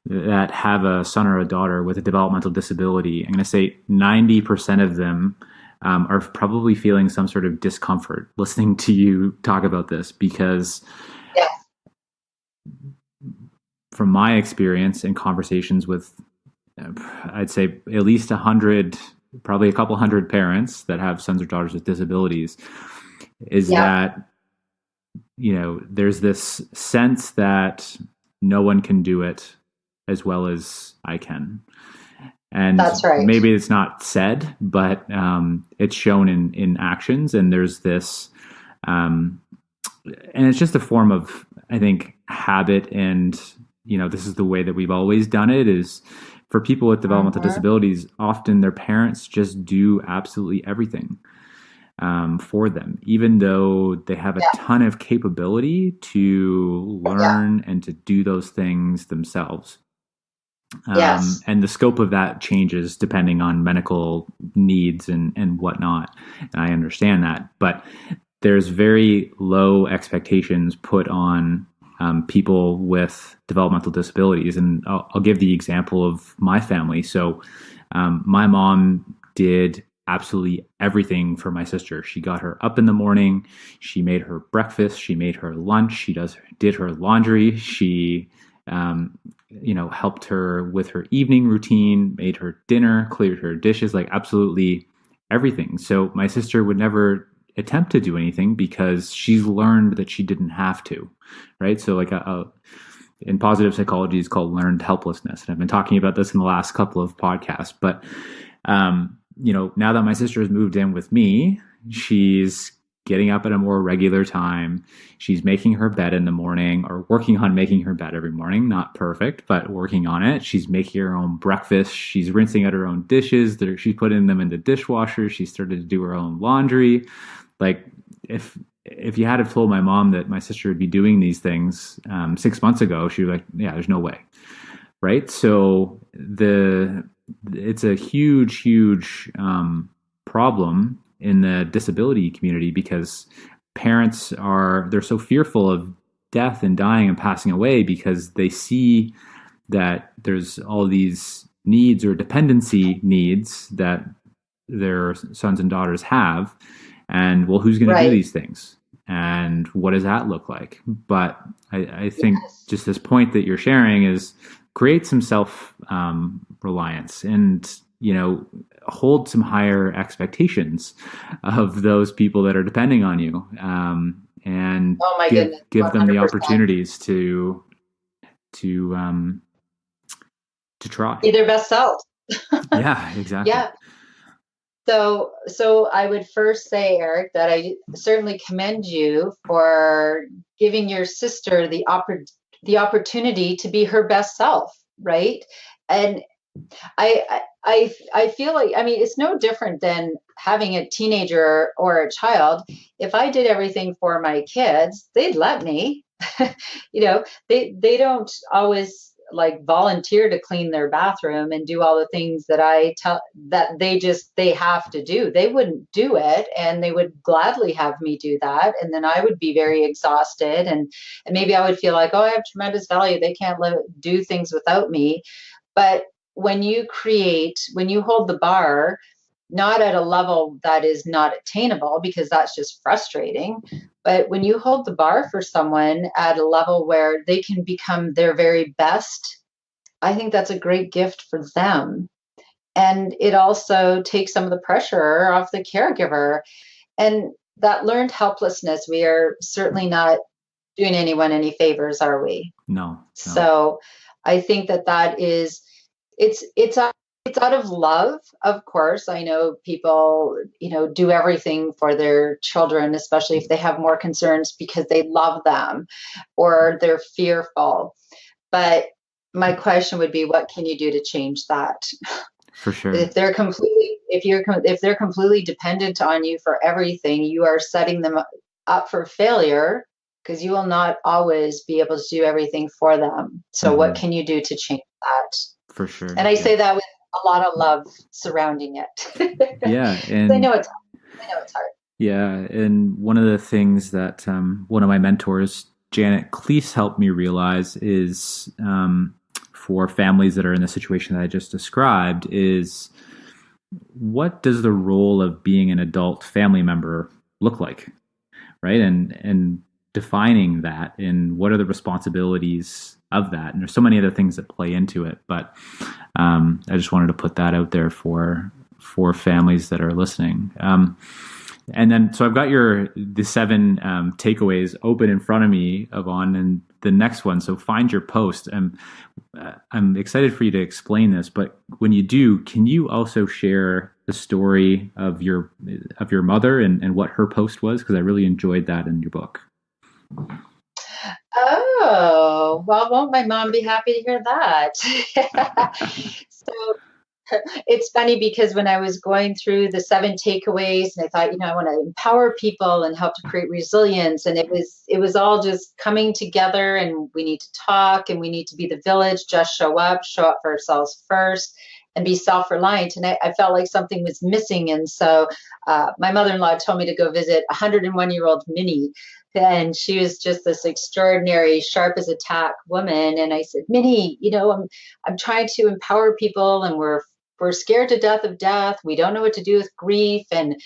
A: that have a son or a daughter with a developmental disability, I'm going to say 90% of them are probably feeling some sort of discomfort listening to you talk about this, because from my experience and conversations with, I'd say at least 100, probably a couple hundred parents that have sons or daughters with disabilities, is that, there's this sense that no one can do it as well as I can. And
C: that's right.
A: Maybe it's not said, but it's shown in actions. And there's this, and it's just a form of, I think, habit. And, this is the way that we've always done it, is for people with developmental disabilities, often their parents just do absolutely everything for them, even though they have a ton of capability to learn and to do those things themselves. And the scope of that changes depending on medical needs and whatnot. And I understand that, but there's very low expectations put on people with developmental disabilities. And I'll give the example of my family. So my mom did absolutely everything for my sister. She got her up in the morning. She made her breakfast. She made her lunch. She did her laundry. She, helped her with her evening routine, made her dinner, cleared her dishes, like absolutely everything. So my sister would never attempt to do anything because she's learned that she didn't have to, right? So like in positive psychology, it's called learned helplessness. And I've been talking about this in the last couple of podcasts, but now that my sister has moved in with me, she's getting up at a more regular time. She's making her bed in the morning, or working on making her bed every morning. Not perfect, but working on it. She's making her own breakfast. She's rinsing out her own dishes. She's putting them in the dishwasher. She started to do her own laundry. Like if you had have told my mom that my sister would be doing these things 6 months ago, she was like, yeah, there's no way. Right. So it's a huge problem in the disability community because parents they're so fearful of death and dying and passing away because they see that there's all these needs or dependency needs that their sons and daughters have. And well, who's going to do these things? And what does that look like? But I think just this point that you're sharing is create some self reliance and, hold some higher expectations of those people that are depending on you. And give them the opportunities to try.
C: Be their best self.
A: Yeah, exactly.
C: Yeah. So I would first say, Eric, that I certainly commend you for giving your sister the opportunity to be her best self, right? And I feel like, I mean, it's no different than having a teenager or a child. If I did everything for my kids, they'd let me. They don't always like volunteer to clean their bathroom and do all the things that I tell that they have to do. They wouldn't do it, and they would gladly have me do that. And then I would be very exhausted, and maybe I would feel like, oh, I have tremendous value. They can't do things without me. But when you hold the bar, not at a level that is not attainable, because that's just frustrating, but when you hold the bar for someone at a level where they can become their very best, I think that's a great gift for them. And it also takes some of the pressure off the caregiver. And that learned helplessness, we are certainly not doing anyone any favors, are we?
A: No.
C: So I think that is, it's out of love, of course. I know people, do everything for their children, especially if they have more concerns because they love them or they're fearful. But my question would be, what can you do to change that?
A: For sure.
C: If they're completely dependent on you for everything, you are setting them up for failure, because you will not always be able to do everything for them. So what can you do to change that?
A: For sure.
C: And I say that with a lot of love surrounding it.
A: Yeah. And
C: I know it's hard.
A: Yeah. And one of the things that one of my mentors, Janet Cleese, helped me realize is for families that are in the situation that I just described is, what does the role of being an adult family member look like? Right. And defining that, and what are the responsibilities of that? And there's so many other things that play into it, but I just wanted to put that out there for families that are listening. And then, so I've got the 7 takeaways open in front of me, Yvonne, and the next one. So find your post. I'm excited for you to explain this, but when you do, can you also share the story of your mother and what her post was? Because I really enjoyed that in your book.
C: Oh, well, won't my mom be happy to hear that? So it's funny, because when I was going through the 7 takeaways, and I thought, I want to empower people and help to create resilience, and it was all just coming together, and we need to talk, and we need to be the village, just show up for ourselves first, and be self-reliant. And I felt like something was missing. And so my mother-in-law told me to go visit 101-year-old Minnie. And she was just this extraordinary, sharp as a tack woman. And I said, Minnie, I'm trying to empower people, and we're we're scared to death of death. We don't know what to do with grief. And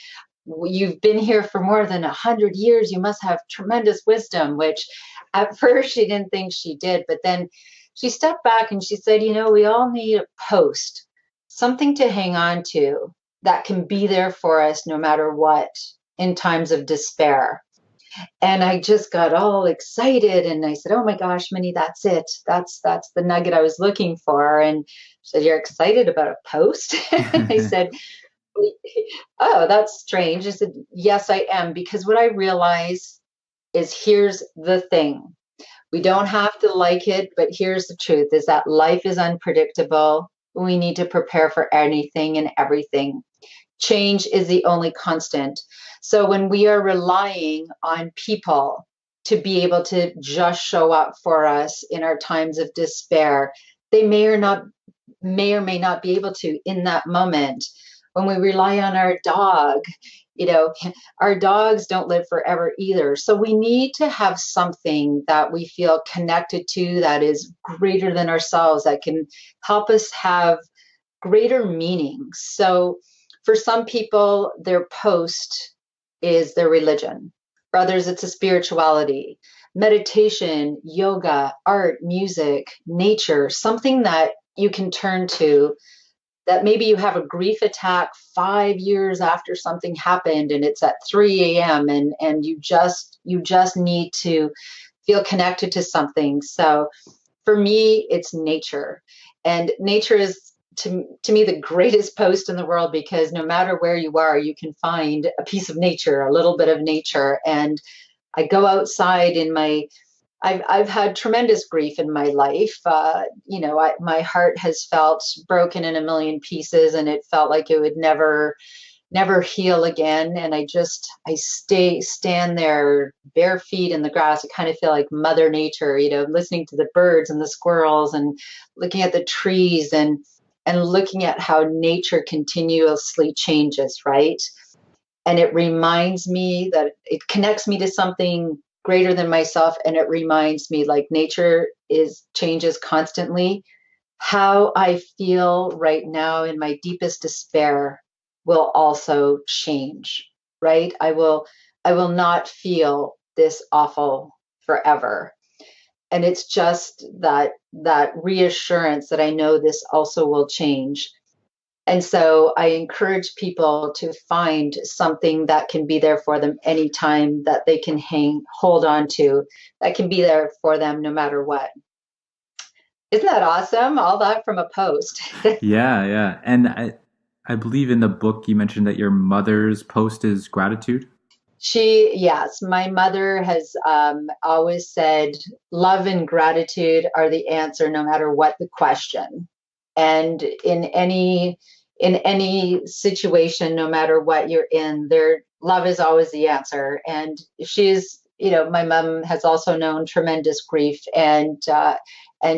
C: you've been here for more than 100 years. You must have tremendous wisdom, which at first she didn't think she did. But then she stepped back and she said, we all need a post, something to hang on to that can be there for us no matter what in times of despair. And I just got all excited and I said, oh my gosh, Minnie, that's it. That's the nugget I was looking for. And she said, you're excited about a post? I said, oh, that's strange. I said, yes, I am. Because what I realize is, here's the thing. We don't have to like it, but here's the truth, is that life is unpredictable. We need to prepare for anything and everything. Change is the only constant. So when we are relying on people to be able to just show up for us in our times of despair, they may or may not be able to in that moment. When we rely on our dog, our dogs don't live forever either. So we need to have something that we feel connected to that is greater than ourselves, that can help us have greater meaning. So for some people, their post is their religion. For others, it's a spirituality, meditation, yoga, art, music, nature, something that you can turn to. That maybe you have a grief attack 5 years after something happened and it's at 3 a.m. and you just need to feel connected to something. So for me, it's nature. And nature is to me the greatest post in the world, because no matter where you are, you can find a piece of nature, a little bit of nature. And I go outside I've had tremendous grief in my life. My heart has felt broken in a million pieces, and it felt like it would never heal again. And I stand there bare feet in the grass. I kind of feel like Mother Nature, listening to the birds and the squirrels and looking at the trees and looking at how nature continuously changes, right? And it reminds me that it connects me to something greater than myself. And it reminds me, like, nature changes constantly. How I feel right now in my deepest despair will also change, right? I will not feel this awful forever. And it's just that reassurance that I know this also will change. And so I encourage people to find something that can be there for them anytime, that they can hold on to, that can be there for them no matter what. Isn't that awesome? All that from a post.
A: Yeah. And I believe in the book you mentioned that your mother's post is gratitude.
C: Yes, my mother has always said, love and gratitude are the answer no matter what the question. And in any situation, no matter what you're in, love is always the answer. And my mom has also known tremendous grief, and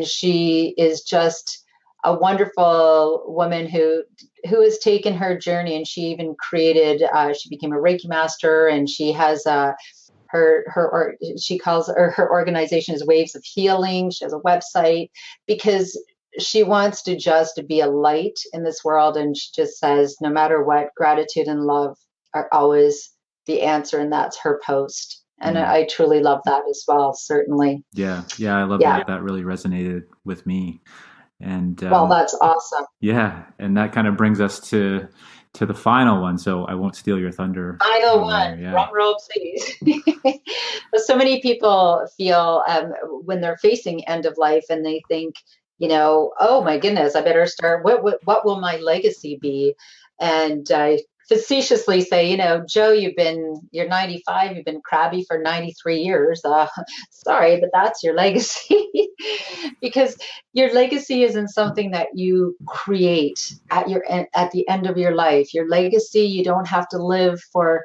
C: she is just a wonderful woman who has taken her journey, and she even she became a Reiki master, and she has she calls her organization is Waves of Healing. She has a website because she wants to just be a light in this world. And she just says, no matter what, gratitude and love are always the answer. And that's her post. And I truly love that as well, certainly.
A: Yeah, I love that. That really resonated with me. And
C: well, that's awesome.
A: Yeah, and that kind of brings us to the final one. So I won't steal your thunder.
C: Final one. Yeah. Drum roll, please. So many people feel when they're facing end of life, and they think, oh my goodness, I better start. What will my legacy be? And I facetiously say, Joe, you're 95, you've been crabby for 93 years. Sorry, but that's your legacy. Because your legacy isn't something that you create at the end of your life. Your legacy, you don't have to live for,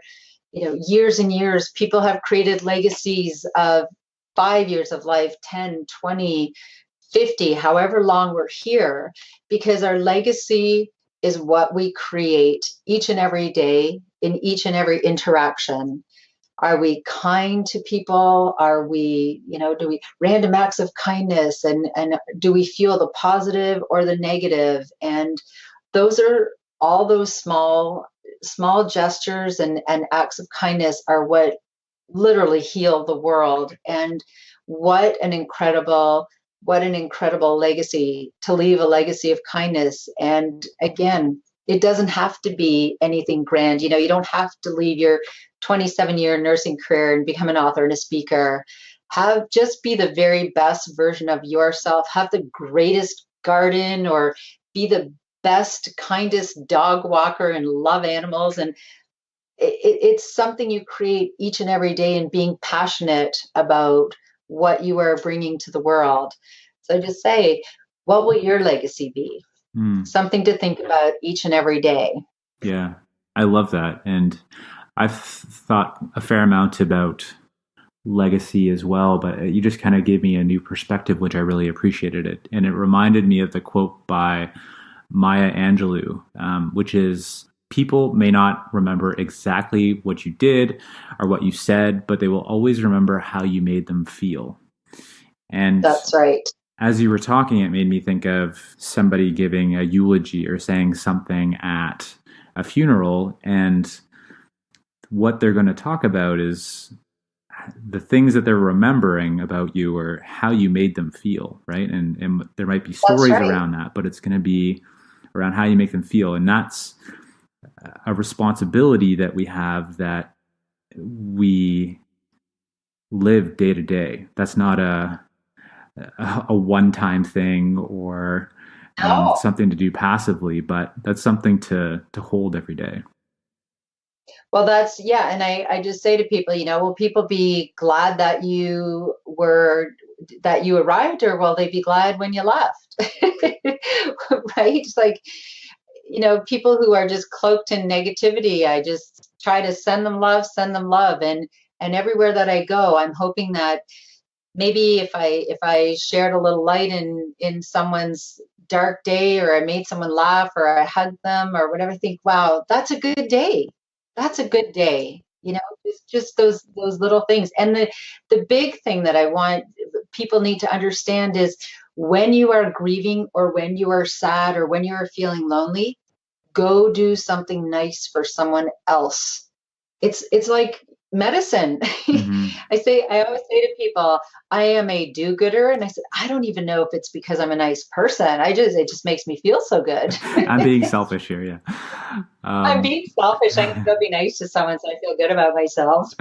C: years and years. People have created legacies of 5 years of life, 10, 20, 50, however long we're here, because our legacy is what we create each and every day in each and every interaction. Are we kind to people? Are we, do we random acts of kindness, and do we feel the positive or the negative? And those are all those small gestures and acts of kindness are what literally heal the world. And what an incredible legacy to leave, a legacy of kindness. And again, it doesn't have to be anything grand. You don't have to leave your 27-year nursing career and become an author and a speaker. Just be the very best version of yourself. Have the greatest garden, or be the best, kindest dog walker and love animals. And it's something you create each and every day, and being passionate about what you are bringing to the world. So just say, what will your legacy be? Something to think about each and every day.
A: Yeah, I love that. And I've thought a fair amount about legacy as well, but you just kind of gave me a new perspective, which I really appreciated it. And it reminded me of the quote by Maya Angelou, which is, people may not remember exactly what you did or what you said, but they will always remember how you made them feel. And
C: that's right.
A: As you were talking, it made me think of somebody giving a eulogy or saying something at a funeral, and what they're going to talk about is the things that they're remembering about you or how you made them feel, right? And there might be stories around that, but it's going to be around how you make them feel. And that's a responsibility that we have, that we live day to day. That's not a one-time thing or something to do passively, but that's something to hold every day.
C: Well, and I just say to people, will people be glad that you arrived, or will they be glad when you left? Right? It's like, people who are just cloaked in negativity, I just try to send them love. And everywhere that I go, I'm hoping that maybe if I shared a little light in someone's dark day, or I made someone laugh, or I hugged them, or whatever, I think, wow, that's a good day. That's a good day. Just those little things. And the big thing that I want people need to understand is, when you are grieving, or when you are sad, or when you are feeling lonely, go do something nice for someone else. It's like medicine.
A: Mm-hmm.
C: I always say to people, I am a do-gooder. And I said, I don't even know if it's because I'm a nice person. It just makes me feel so good.
A: I'm being selfish here. Yeah.
C: I'm being selfish. I can go be nice to someone, so I feel good about myself.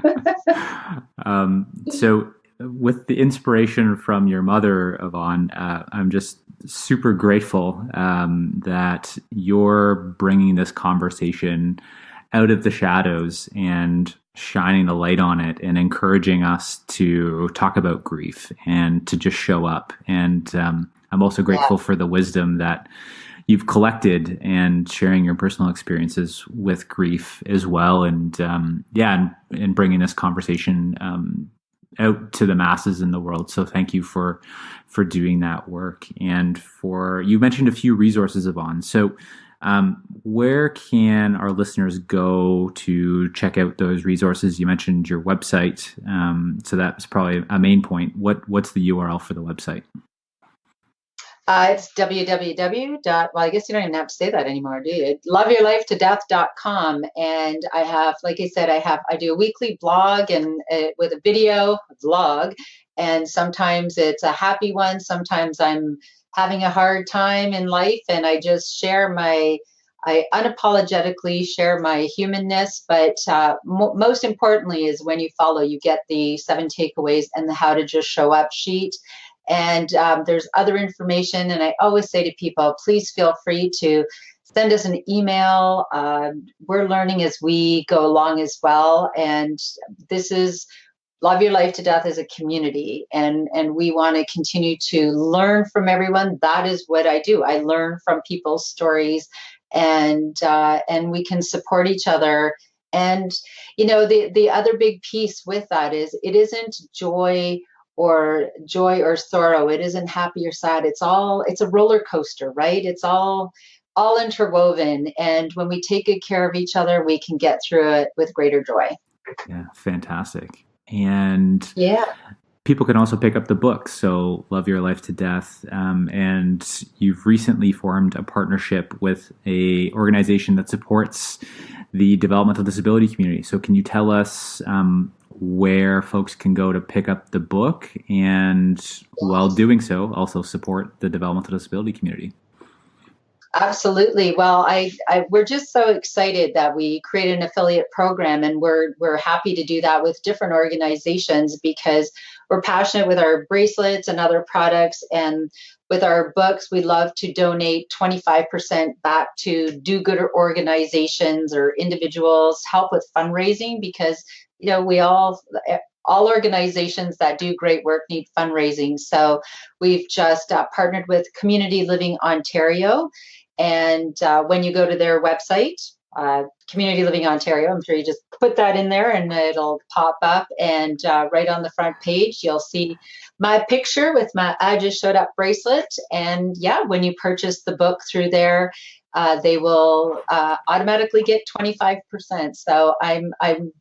A: So with the inspiration from your mother, Yvonne, I'm just super grateful that you're bringing this conversation out of the shadows and shining the light on it, and encouraging us to talk about grief and to just show up. And I'm also grateful for the wisdom that you've collected, and sharing your personal experiences with grief as well. And and bringing this conversation out to the masses in the world. So thank you for doing that work. And you mentioned a few resources, Yvonne. So where can our listeners go to check out those resources? You mentioned your website. So that's probably a main point. What's the URL for the website?
C: It's www. I guess you don't even have to say that anymore, do you? loveyourlifetodeath.com. And I have, like I said, I do a weekly blog, and with a video vlog. And sometimes it's a happy one. Sometimes I'm having a hard time in life, and I just I unapologetically share my humanness. But most importantly is, when you follow, you get the 7 takeaways and the how to just show up sheet. And there's other information. And I always say to people, please feel free to send us an email. We're learning as we go along as well. And this is Love Your Life to Death as a community. And we want to continue to learn from everyone. That is what I do. I learn from people's stories, and we can support each other. And, the other big piece with that is, it isn't joy or sorrow. It isn't happy or sad. It's a roller coaster, right? It's all interwoven. And when we take good care of each other, we can get through it with greater joy.
A: Yeah, fantastic. And people can also pick up the book, so Love Your Life to Death. And you've recently formed a partnership with a organization that supports the developmental disability community. So can you tell us where folks can go to pick up the book, and while doing so, also support the developmental disability community?
C: Absolutely. Well, we're just so excited that we created an affiliate program, and we're happy to do that with different organizations because we're passionate with our bracelets and other products. And with our books, we love to donate 25% back to do-gooder organizations or individuals, help with fundraising, because we all organizations that do great work need fundraising. So we've just partnered with Community Living Ontario. And when you go to their website, Community Living Ontario, I'm sure you just put that in there and it'll pop up. And right on the front page, you'll see my picture with my I Just Showed Up bracelet. And yeah, when you purchase the book through there, they will automatically get 25%. So I'm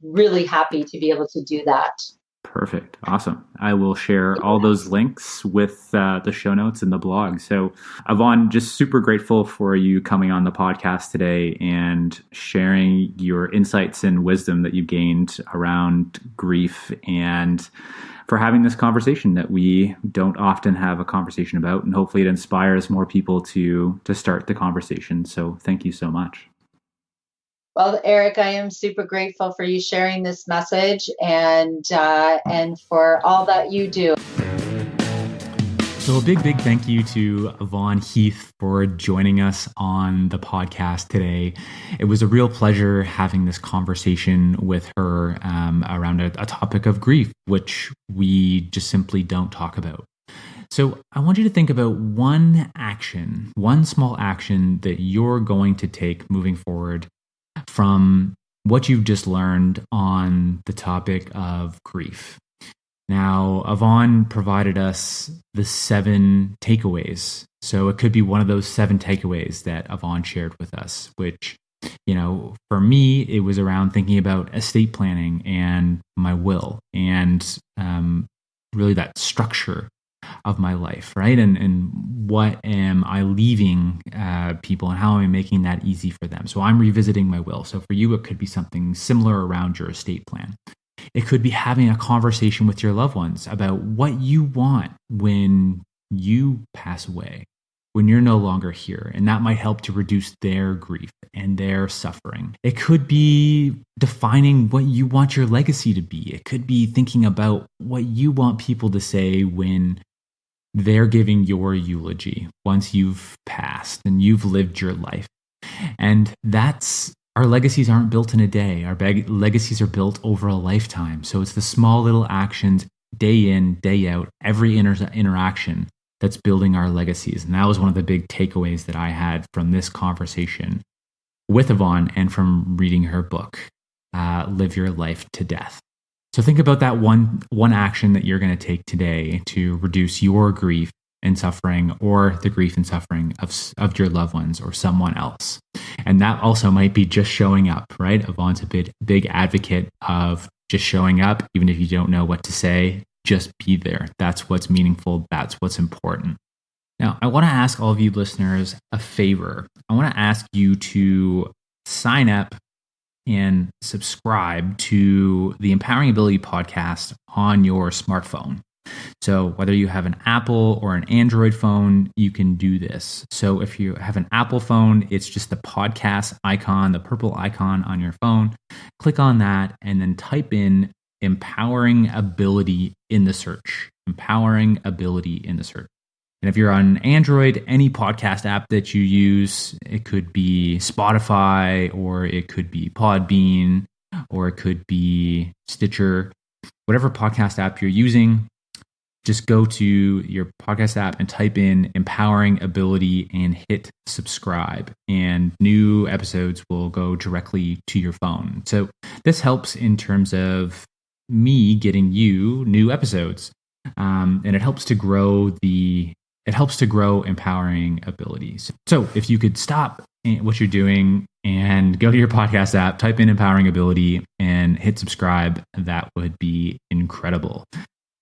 C: really happy to be able to do that.
A: Perfect. Awesome. I will share all those links with the show notes and the blog. So, Yvonne, just super grateful for you coming on the podcast today and sharing your insights and wisdom that you've gained around grief, and for having this conversation that we don't often have a conversation about. And hopefully it inspires more people to start the conversation. So thank you so much.
C: Well, Eric, I am super grateful for you sharing this message and for all that you do.
A: So a big thank you to Yvonne Heath for joining us on the podcast today. It was a real pleasure having this conversation with her around a topic of grief, which we just simply don't talk about. So I want you to think about one small action that you're going to take moving forward from what you've just learned on the topic of grief. Now, Yvonne provided us the 7 takeaways. So it could be one of those 7 takeaways that Yvonne shared with us, which, for me, it was around thinking about estate planning and my will and really that structure of my life, right? And what am I leaving people, and how am I making that easy for them? So I'm revisiting my will. So for you, it could be something similar around your estate plan. It could be having a conversation with your loved ones about what you want when you pass away, when you're no longer here. And that might help to reduce their grief and their suffering. It could be defining what you want your legacy to be. It could be thinking about what you want people to say when they're giving your eulogy once you've passed and you've lived your life. And our legacies aren't built in a day. Our legacies are built over a lifetime. So it's the small little actions, day in, day out, every interaction that's building our legacies. And that was one of the big takeaways that I had from this conversation with Yvonne and from reading her book, Live Your Life to Death. So think about that one action that you're going to take today to reduce your grief and suffering, or the grief and suffering of your loved ones or someone else. And that also might be just showing up, right? Yvonne's a big advocate of just showing up, even if you don't know what to say, just be there. That's what's meaningful. That's what's important. Now, I want to ask all of you listeners a favor. I want to ask you to sign up and subscribe to the Empowering Ability podcast on your smartphone. So whether you have an Apple or an Android phone, you can do this. So if you have an Apple phone, it's just the podcast icon, the purple icon on your phone. Click on that and then type in Empowering Ability in the search. Empowering Ability in the search. And if you're on Android, any podcast app that you use, it could be Spotify, or it could be Podbean, or it could be Stitcher, whatever podcast app you're using, just go to your podcast app and type in Empowering Ability and hit subscribe, and new episodes will go directly to your phone. So this helps in terms of me getting you new episodes, and it helps to grow Empowering Abilities. So if you could stop what you're doing and go to your podcast app, type in Empowering Ability and hit subscribe, that would be incredible.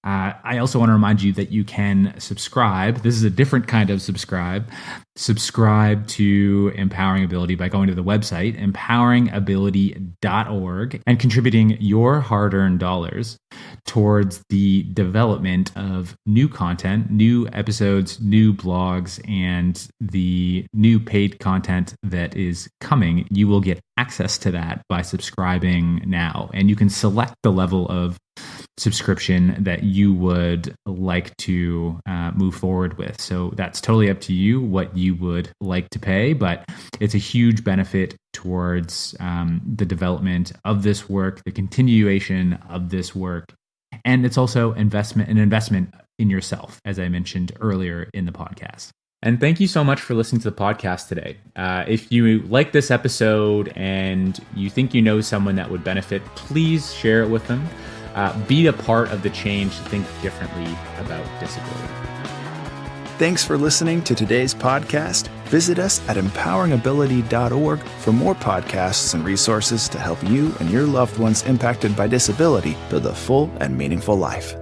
A: I also want to remind you that you can subscribe. This is a different kind of subscribe. Subscribe to Empowering Ability by going to the website, empoweringability.org, and contributing your hard-earned dollars towards the development of new content, new episodes, new blogs, and the new paid content that is coming. You will get access to that by subscribing now. And you can select the level of subscription that you would like to move forward with. So that's totally up to you what you would like to pay, but it's a huge benefit towards the development of this work, the continuation of this work. And it's also an investment in yourself, as I mentioned earlier in the podcast. And thank you so much for listening to the podcast today. If you like this episode and you think you know someone that would benefit, please share it with them. Be a part of the change to think differently about disability.
B: Thanks for listening to today's podcast. Visit us at empoweringability.org for more podcasts and resources to help you and your loved ones impacted by disability build a full and meaningful life.